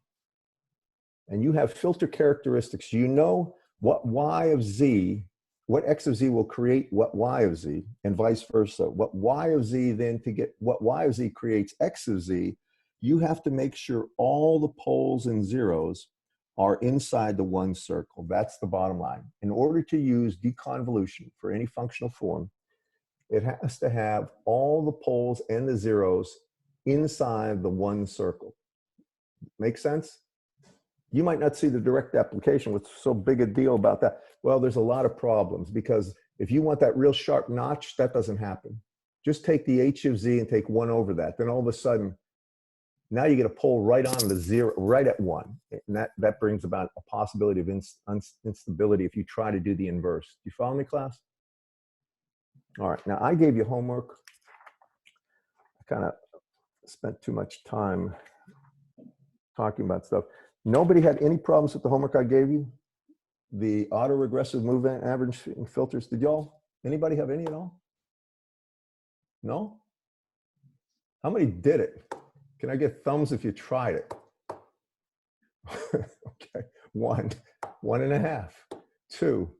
and you have filter characteristics, you know what y of z, what x of z will create what y of z, and vice versa. What y of z then, to get what y of z creates x of z, you have to make sure all the poles and zeros are inside the 1 circle. That's the bottom line. In order to use deconvolution for any functional form, it has to have all the poles and the zeros inside the 1 circle. Make sense? You might not see the direct application. What's so big a deal about that? Well, there's a lot of problems, because if you want that real sharp notch, that doesn't happen. Just take the h of z and take 1 over that. Then all of a sudden, now you get a pole right on the 0, right at 1. And that brings about a possibility of instability if you try to do the inverse. Do you follow me, class? All right, now I gave you homework. I kind of spent too much time talking about stuff. Nobody had any problems with the homework I gave you? The autoregressive movement average filters. Did y'all, anybody have any at all? No? How many did it? Can I get thumbs if you tried it? Okay, 1, 1.5, 2,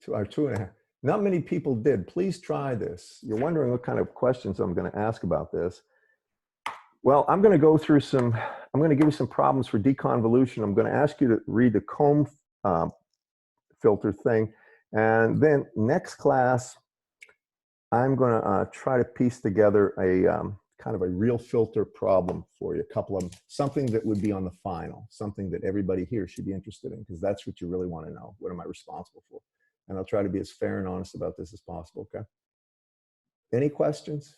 2 or 2.5. Not many people did. Please try this. You're wondering what kind of questions I'm going to ask about this. Well, I'm going to go through some, I'm going to give you some problems for deconvolution. I'm going to ask you to read the comb filter thing. And then next class, I'm going to try to piece together a kind of a real filter problem for you, a couple of them, something that would be on the final, something that everybody here should be interested in, because that's what you really want to know. What am I responsible for? And I'll try to be as fair and honest about this as possible, okay? Any questions?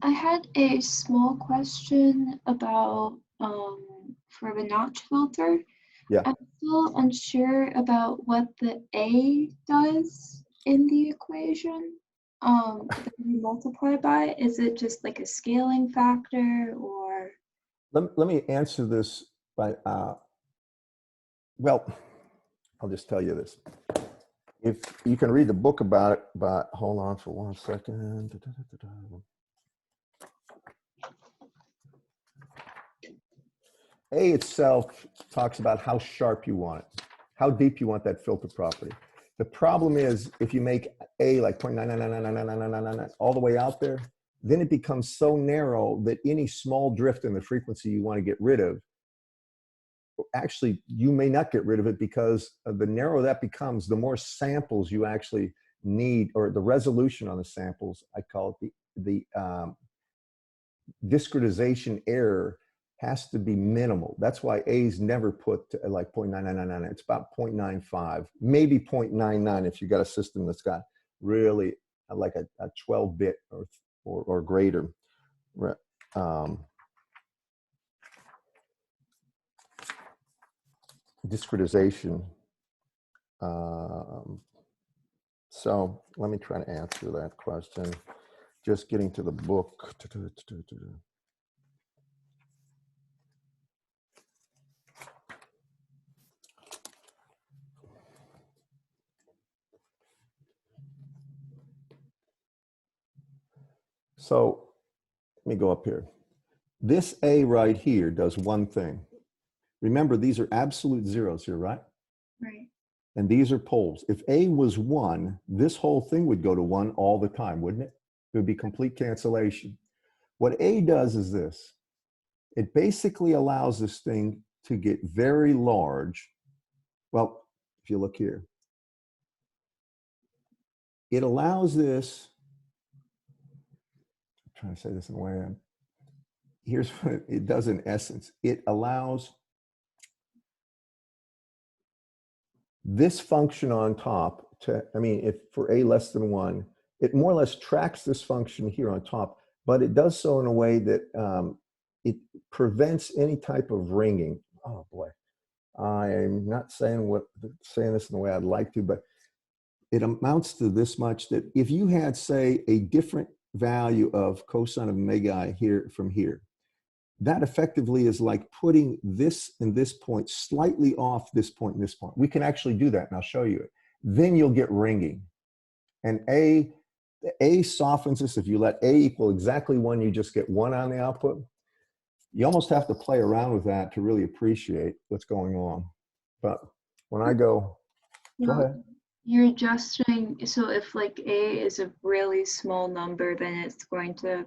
I had a small question about for the notch filter. Yeah. I'm still unsure about what the A does in the equation. That we multiply by. Is it just like a scaling factor, or? Let me answer this by, well, I'll just tell you this. If you can read the book about it, but hold on for 1 second. A itself talks about how sharp you want it, how deep you want that filter property. The problem is if you make A like 0.9999999 all the way out there, then it becomes so narrow that any small drift in the frequency you want to get rid of, actually you may not get rid of it, because the narrower that becomes, the more samples you actually need, or the resolution on the samples, I call it the discretization error has to be minimal. That's why A's never put to like 0.9999. It's about 0.95, maybe 0.99 if you got a system that's got really like a 12-bit or greater. Discretization. So let me try to answer that question. Just getting to the book. So let me go up here. This A right here does one thing. Remember, these are absolute zeros here, right? Right. And these are poles. If A was 1, this whole thing would go to 1 all the time, wouldn't it? It would be complete cancellation. What A does is this. It basically allows this thing to get very large. Well, if you look here, it allows this, I'm trying to say this in a way, here's what it does in essence. It allows this function on top to, I mean, if for A less than 1, it more or less tracks this function here on top, but it does so in a way that it prevents any type of ringing. Oh boy, I'm not saying this in the way I'd like to, but it amounts to this much, that if you had, say, a different value of cosine of omega I here from here, that effectively is like putting this and this point slightly off this point and this point. We can actually do that, and I'll show you it. Then you'll get ringing. And A softens this. If you let A equal exactly 1, you just get 1 on the output. You almost have to play around with that to really appreciate what's going on. But when I go ahead. You're adjusting, so if like A is a really small number, then it's going to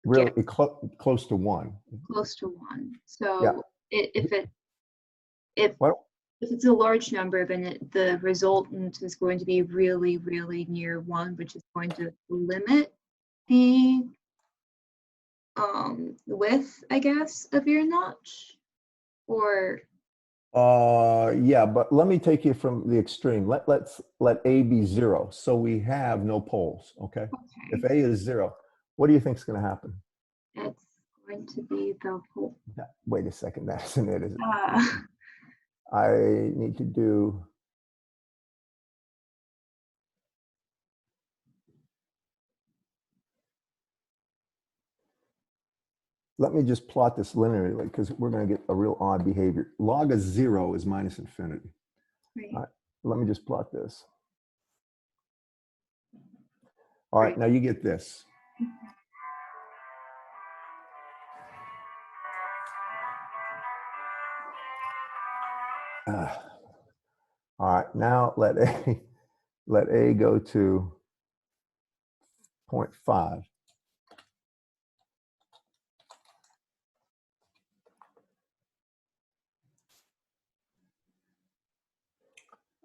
Really close to 1. close to 1. So Yeah. if Well, it's a large number, then the resultant is going to be really, really near 1, which is going to limit the width, I guess, of your notch. Or yeah, but let me take you from the extreme. Let's let A be 0, so we have no poles. Okay. If A is 0, what do you think is going to happen? it's going to be the whole. Wait a second, that isn't it, is it? Uh, I need to do. Let me just plot this linearly, because we're going to get a real odd behavior. Log of 0 is minus infinity. right. Let me just plot this. All right, now you get this. All right, now let A go to 0.5.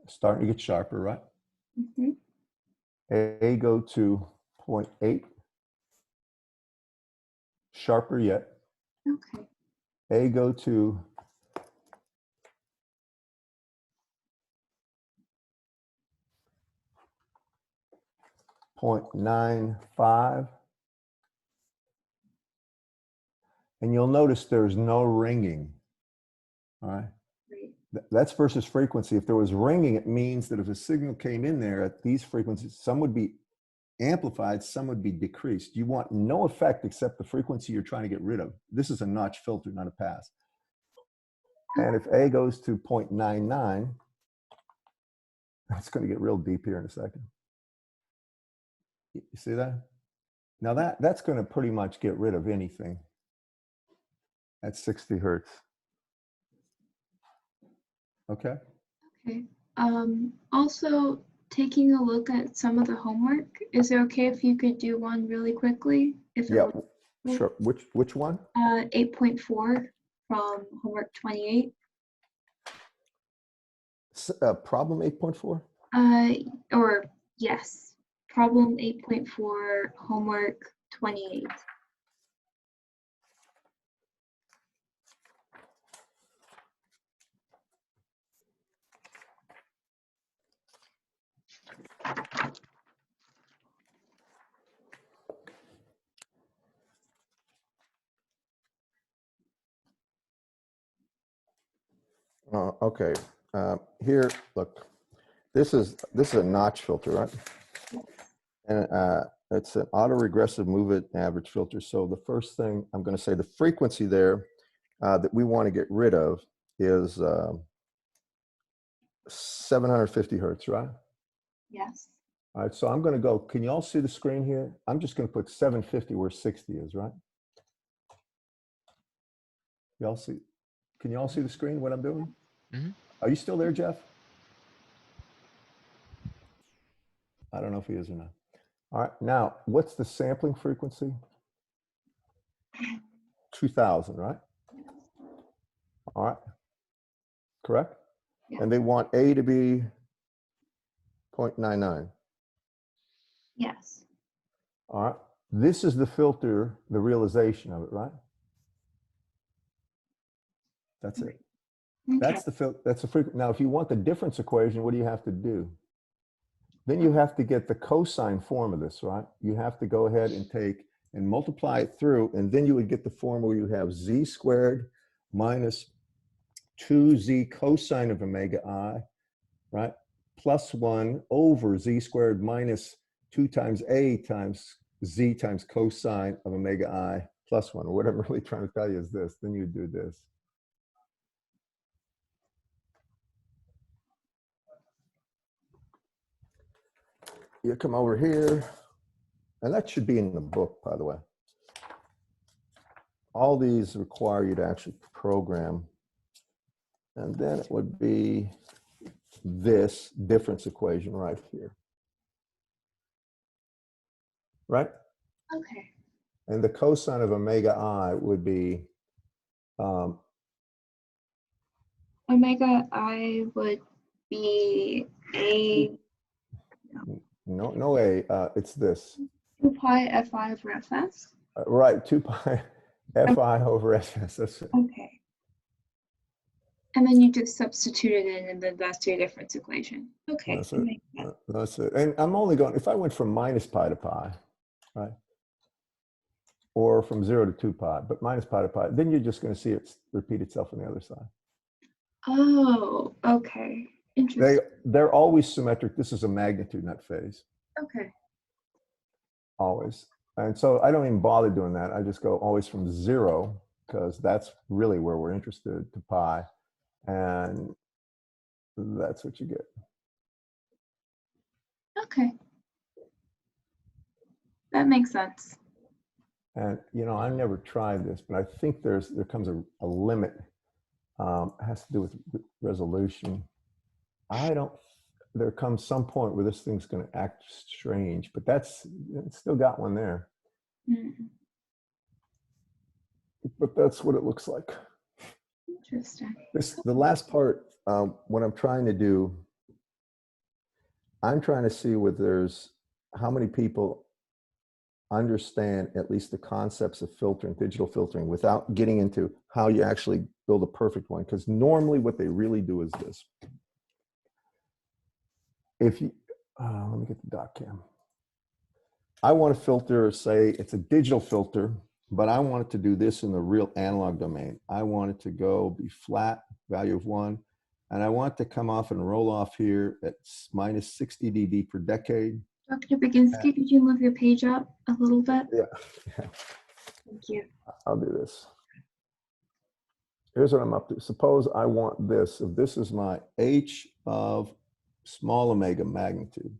Starting to get sharper, right? Mm-hmm. A go to 0.8. Sharper yet. Okay. A go to 0.95. And you'll notice there's no ringing. All right. That's versus frequency. If there was ringing, it means that if a signal came in there at these frequencies, some would be amplified, some would be decreased. You want no effect except the frequency you're trying to get rid of. This is a notch filter, not a pass. And if A goes to 0.99, It's going to get real deep here in a second. You see that? Now that's going to pretty much get rid of anything at 60 hertz. Okay. Okay. Also, taking a look at some of the homework, is it okay if you could do one really quickly? If it Yeah, was, sure. Which one? 8.4 from homework 28. Problem 8.4? Or yes, problem 8.4, homework 28. Okay. Here, look. This is a notch filter, right? And it's an autoregressive move it average filter. So the first thing I'm going to say, the frequency there that we want to get rid of is 750 hertz, right? Yes. All right, so I'm going to go, can you all see the screen here? I'm just going to put 750 where 60 is, right? Y'all see, can you all see the screen, what I'm doing? Mhm. Are you still there, Jeff? I don't know if he is or not. All right, now, what's the sampling frequency? 2000, right? All right, correct? Yeah. And they want A to be 0.99. Yes. All right, this is the filter, the realization of it, right? That's it. Okay. That's the frequency. Now, if you want the difference equation, what do you have to do? Then you have to get the cosine form of this, right? You have to go ahead and take and multiply it through, and then you would get the form where you have z squared minus 2z cosine of omega I, right? Plus 1 over z squared minus 2 times a times z times cosine of omega I plus 1, or what I'm really trying to tell you is this. Then you do this. You come over here, and that should be in the book, by the way. All these require you to actually program. And then it would be this difference equation right here. Right? Okay. And the cosine of omega I would be, Omega I would be a no A, it's this. 2 pi fi over fs. Right, 2 pi fi over fs. That's it. Okay. And then you just substitute it in and then that's your difference equation. Okay. That's that it. makes sense. That's it. And I'm only going, if I went from minus pi to pi, right? Or from 0 to 2 pi, but minus pi to pi, then you're just going to see it repeat itself on the other side. Oh, okay. Interesting. They're always symmetric. This is a magnitude, not phase. Okay. Always. And so I don't even bother doing that. I just go always from 0, because that's really where we're interested, to pi. And that's what you get. Okay. That makes sense. And, you know, I never tried this, but I think there comes a limit. It has to do with resolution. There comes some point where this thing's going to act strange, but it's still got one there. Mm, But that's what it looks like. interesting. The last part, what I'm trying to do, I'm trying to see how many people understand at least the concepts of filtering, digital filtering, without getting into how you actually build a perfect one. Because normally what they really do is this. If you, let me get the dot cam. I want to filter, say it's a digital filter, but I want it to do this in the real analog domain. I want it to be flat, value of 1, and I want it to come off and roll off here at minus 60 dB per decade. Dr. Baginski, could you move your page up a little bit? Yeah. Thank you. I'll do this. Here's what I'm up to. Suppose I want this. If this is my H of small omega magnitude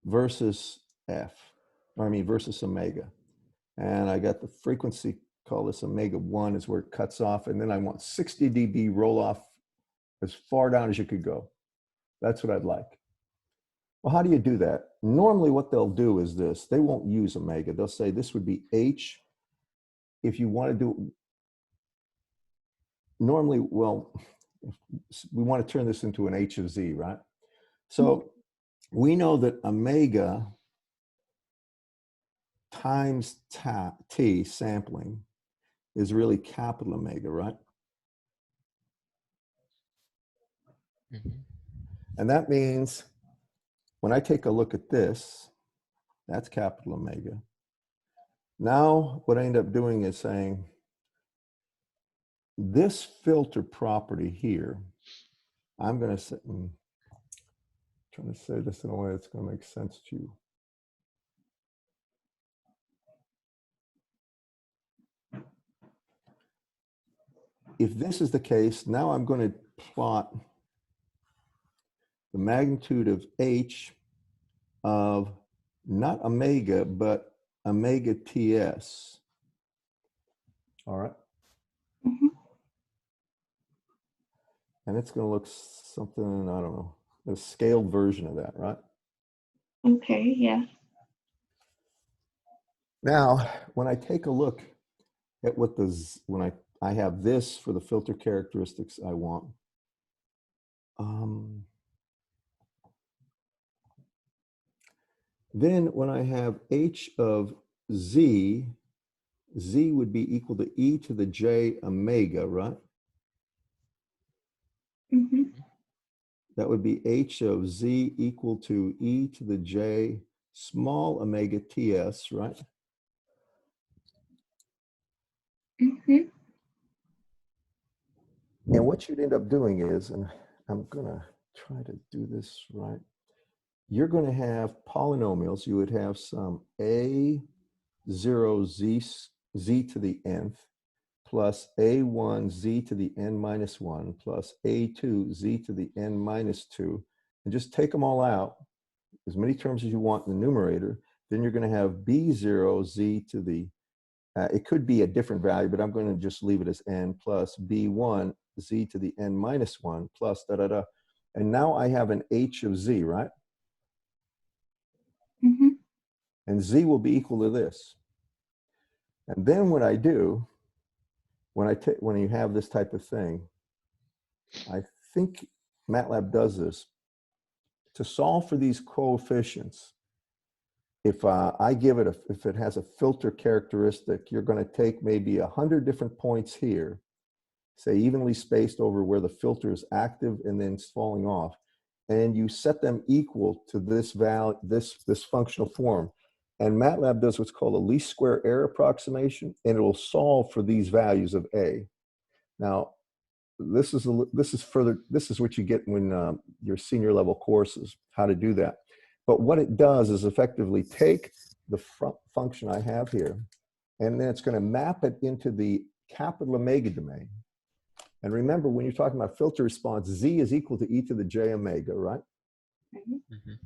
versus versus omega. And I got the frequency, call this omega 1 is where it cuts off. And then I want 60 dB roll off as far down as you could go. That's what I'd like. Well, how do you do that? Normally what they'll do is this. They won't use omega. They'll say this would be H. If you want to do, normally, well, we want to turn this into an H of Z, right? So we know that omega times t sampling is really capital omega, right? Mhm. And that means when I take a look at this, that's capital omega. Now, what I end up doing is saying this filter property here, I'm going to say, trying to say this in a way that's going to make sense to you. If this is the case, now I'm going to plot the magnitude of H of not omega, but omega TS. All right. Mhm. And it's going to look something, I don't know, a scaled version of that, right? Okay, yeah. Now, when I take a look at what when I have this for the filter characteristics I want, then when I have H of Z, Z would be equal to E to the J omega, right? Mm-hmm. That would be H of Z equal to E to the J small omega TS, right? Mm-hmm. And what you'd end up doing is, and I'm gonna try to do this right, you're gonna have polynomials. You would have some A0 Z to the nth plus A1 Z to the n minus 1 plus A2 Z to the n minus 2, and just take them all out, as many terms as you want in the numerator. Then you're going to have B0 Z to the, it could be a different value, but I'm going to just leave it as n plus B1 Z to the n minus 1 plus da da da. And now I have an H of Z, right? Mm-hmm. And Z will be equal to this. And then what I do, when you have this type of thing, I think MATLAB does this. To solve for these coefficients, if I give it, if it has a filter characteristic, you're going to take maybe 100 different points here, say evenly spaced over where the filter is active and then it's falling off, and you set them equal to this value, this functional form. And MATLAB does what's called a least square error approximation, and it will solve for these values of A. Now, this is what you get when your senior level courses, how to do that. But what it does is effectively take the function I have here, and then it's going to map it into the capital omega domain. And remember, when you're talking about filter response, Z is equal to E to the J omega, right? Mhm.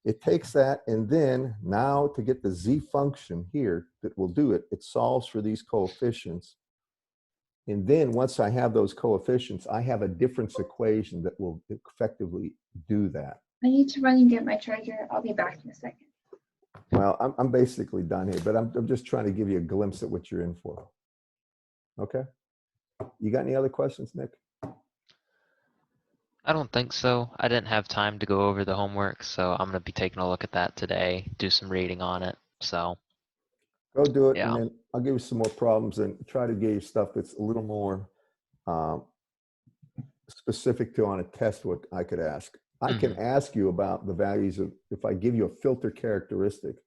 It takes that, and then now to get the Z function here that will do it, it solves for these coefficients. And then once I have those coefficients, I have a difference equation that will effectively do that. I need to run and get my charger. I'll be back in a second. Well, I'm basically done here, but I'm just trying to give you a glimpse at what you're in for. Okay? You got any other questions, Nick? I don't think so. I didn't have time to go over the homework, so I'm gonna be taking a look at that today, do some reading on it. So Go do it, Yeah. and then I'll give you some more problems and try to give you stuff that's a little more specific to on a test what I could ask. I can ask you about the values of, if I give you a filter characteristic,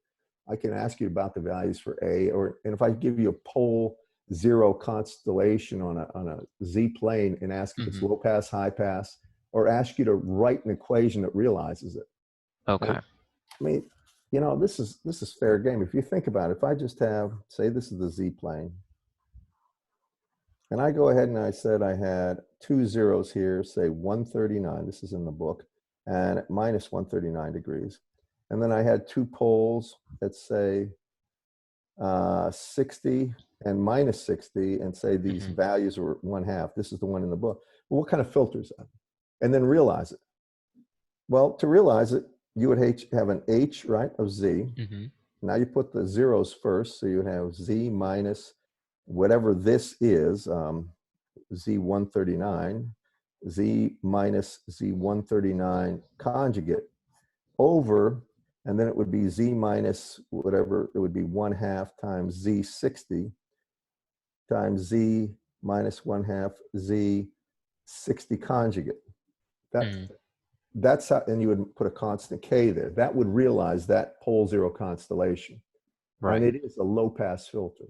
I can ask you about the values for A, and if I give you a pole zero constellation on a Z plane and ask if it's low pass, high pass, or ask you to write an equation that realizes it. Okay. I mean, you know, this is fair game. If you think about it, if I just have, say this is the Z plane, and I go ahead and I said I had two zeros here, say 139, this is in the book, and at minus 139 degrees. And then I had two poles that say 60 and minus 60, and say these values were 1/2. This is the one in the book. Well, what kind of filter is that? And then realize it. Well, to realize it, you would have an H, right, of Z. Now you put the zeros first, so you would have Z minus whatever this is, Z139, Z minus Z139 conjugate over, and then it would be Z minus whatever, it would be 1/2 times Z60 times Z minus 1/2 Z60 conjugate. That's how, and you would put a constant K there. That would realize that pole zero constellation. Right. And it is a low pass filter.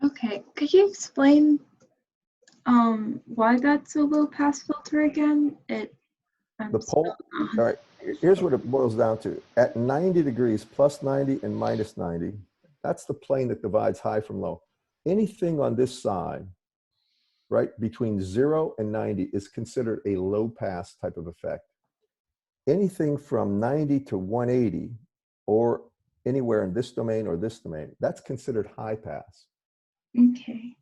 Okay, could you explain why that's a low pass filter again? The pole, all right, here's what it boils down to. At 90 degrees, plus 90 and minus 90, that's the plane that divides high from low. Anything on this side, right, between 0 and 90 is considered a low pass type of effect. Anything from 90 to 180, or anywhere in this domain or this domain, that's considered high pass. Okay.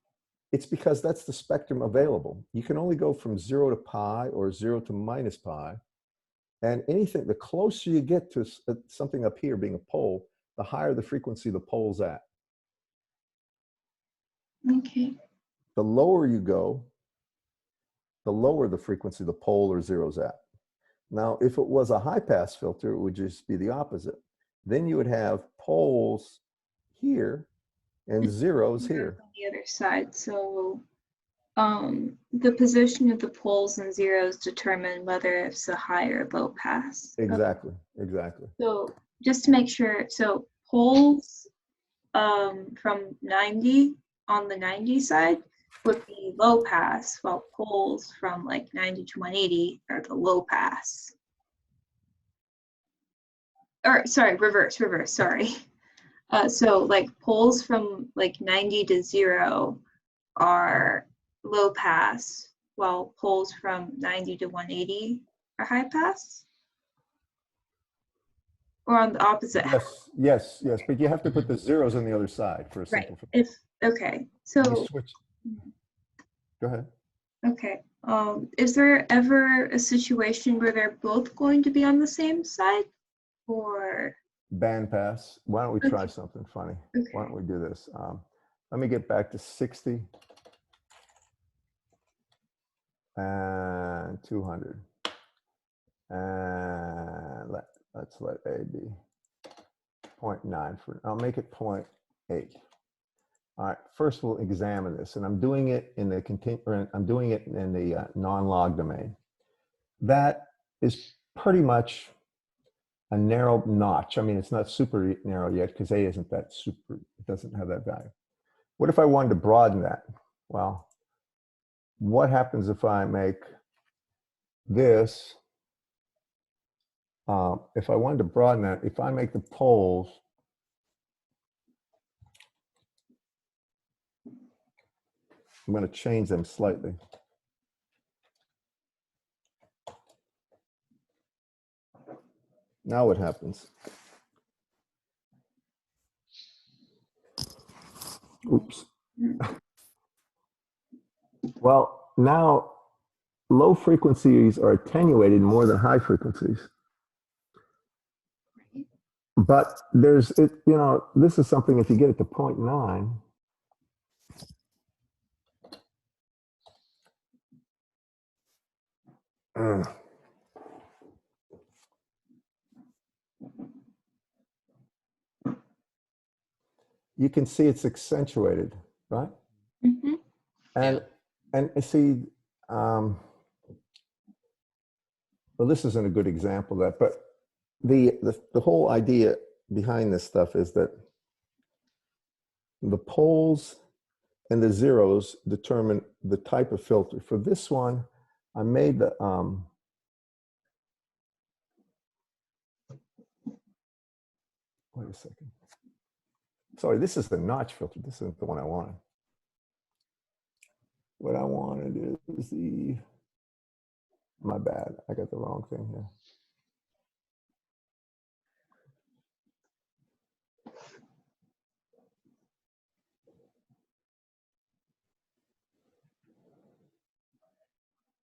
It's because that's the spectrum available. You can only go from 0 to pi or 0 to minus pi. And anything, the closer you get to something up here being a pole, the higher the frequency the pole's at. Okay. The lower you go, the lower the frequency the pole or zero's at. Now, if it was a high pass filter, it would just be the opposite. Then you would have poles here and zeros here. On the other side, so the position of the poles and zeros determine whether it's a high or low pass. Exactly, exactly. So just to make sure, so poles from 90 on the 90 side would be low pass, while poles from like 90 to 180 are the low pass. Or sorry, reverse, sorry. So like poles from like 90 to 0 are low pass, while poles from 90 to 180 are high pass? Or on the opposite? Yes, but you have to put the zeros on the other side for a Right. simple. Okay. You So switch. Go ahead. okay. Is there ever a situation where they're both going to be on the same side? Or Bandpass. Why don't we try something funny? Okay. Why don't we do this? Let me get back to 60 and 200. And let's let A be 0.9 for, I'll make it 0.8. All right, first we'll examine this, and I'm doing it in the I'm doing it in the non-log domain. That is pretty much a narrow notch. I mean, it's not super narrow yet because A isn't that super, it doesn't have that value. What if I wanted to broaden that? Well, what happens if I make this, if I wanted to broaden that, if I make the poles I'm going to change them slightly. Now what happens? Oops. Well, now low frequencies are attenuated more than high frequencies. But there's, you know, this is something if you get it to 0.9, you can see it's accentuated, right? Mm-hmm. And see, well, this isn't a good example of that, but the whole idea behind this stuff is that the poles and the zeros determine the type of filter. For this one, I made the wait a second. Sorry, this is the notch filter. This isn't the one I wanted. What I wanted is the My bad. I got the wrong thing here.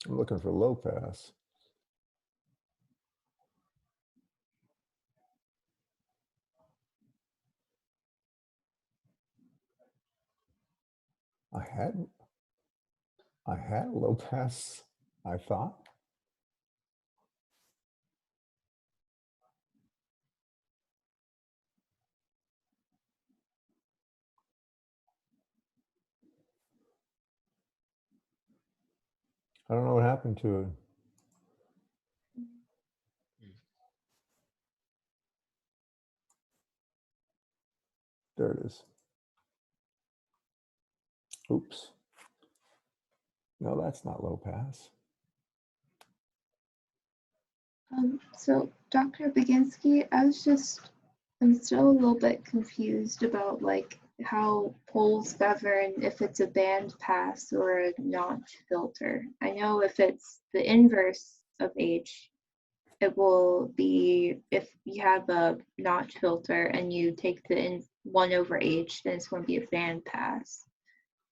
I'm looking for low pass. I had low pass, I thought. I don't know what happened to it. There it is. Oops. No, that's not low pass. So Dr. Baginski, I'm still a little bit confused about like how polls govern if it's a band pass or a notch filter. I know if it's the inverse of H, it will be if you have a notch filter and you take the 1 over H, then it's going to be a band pass.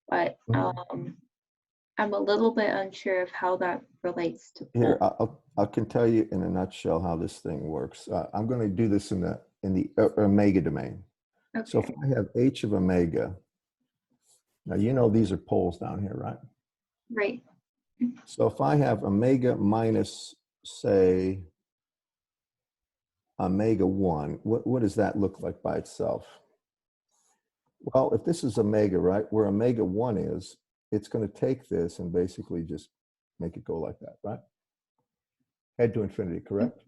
But I'm a little bit unsure of how that relates to Here, poll. I can tell you in a nutshell how this thing works. I'm going to do this in the omega domain. So if Okay, I have H of omega, now you know these are poles down here, right? right. So if I have omega minus, say, omega 1, what does that look like by itself? Well, if this is omega, right, where omega 1 is, it's going to take this and basically just make it go like that, right? Head to infinity, correct?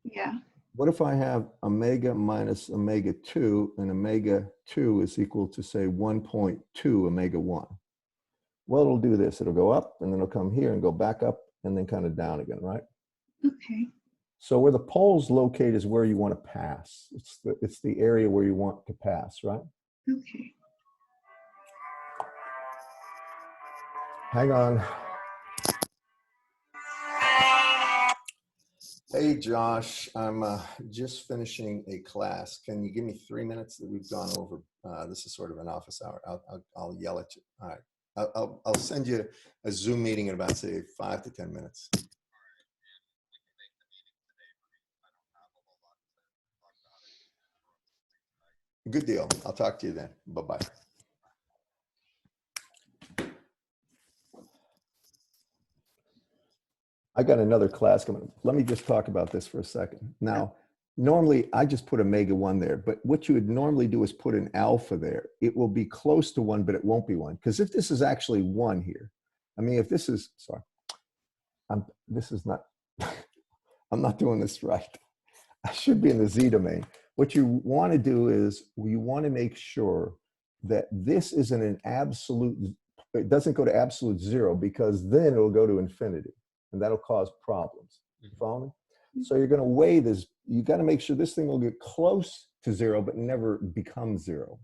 Yeah. What if I have omega minus omega 2, and omega 2 is equal to, say, 1.2 omega 1? Well, it'll do this. It'll go up, and then it'll come here and go back up, and then kind of down again, right? Okay. So where the poles locate is where you want to pass. It's the area where you want to pass, right? Okay. Hang on. Hey, Josh, I'm just finishing a class. Can you give me 3 minutes that we've gone over? This is sort of an office hour. I'll yell at you. All right. I'll send you a Zoom meeting in about, say, 5 to 10 minutes. Good deal. I'll talk to you then. Bye-bye. I got another class coming. Let me just talk about this for a second. Now, normally I just put omega 1 there, but what you would normally do is put an alpha there. It will be close to 1, but it won't be 1. Because if this is actually 1 here, I mean, if this is, sorry, this is not, I'm not doing this right. I should be in the Z domain. What you want to do is you want to make sure that this isn't an absolute, it doesn't go to absolute 0, because then it'll go to infinity. And that'll cause problems. You follow me? So you're going to weigh this. You got to make sure this thing will get close to 0, but never become 0.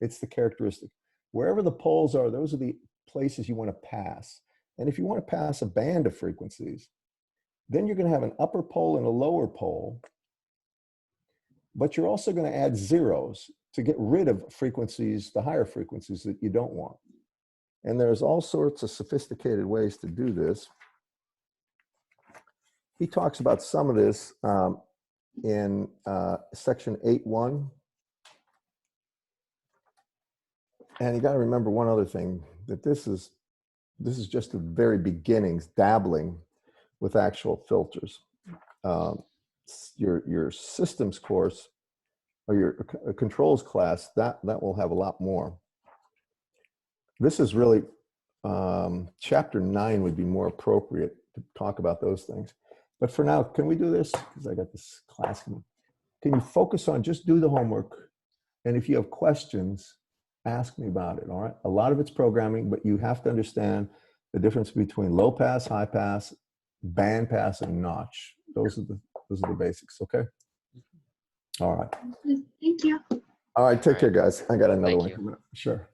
It's the characteristic. Wherever the poles are, those are the places you want to pass. And if you want to pass a band of frequencies, then you're going to have an upper pole and a lower pole, but you're also going to add zeros to get rid of frequencies, the higher frequencies that you don't want. And there's all sorts of sophisticated ways to do this. He talks about some of this in section 8.1. And you got to remember one other thing, that this is just the very beginnings, dabbling with actual filters. Your systems course or your controls class, that will have a lot more. This is really, chapter 9 would be more appropriate to talk about those things. But for now, can we do this? Because I got this class. Can you focus on just do the homework? And if you have questions, ask me about it, all right? A lot of it's programming, but you have to understand the difference between low pass, high pass, band pass, and notch. Those are the basics, okay? All right. Thank you. All right, take All care, right. guys. I got another Thank one you. coming up. Sure.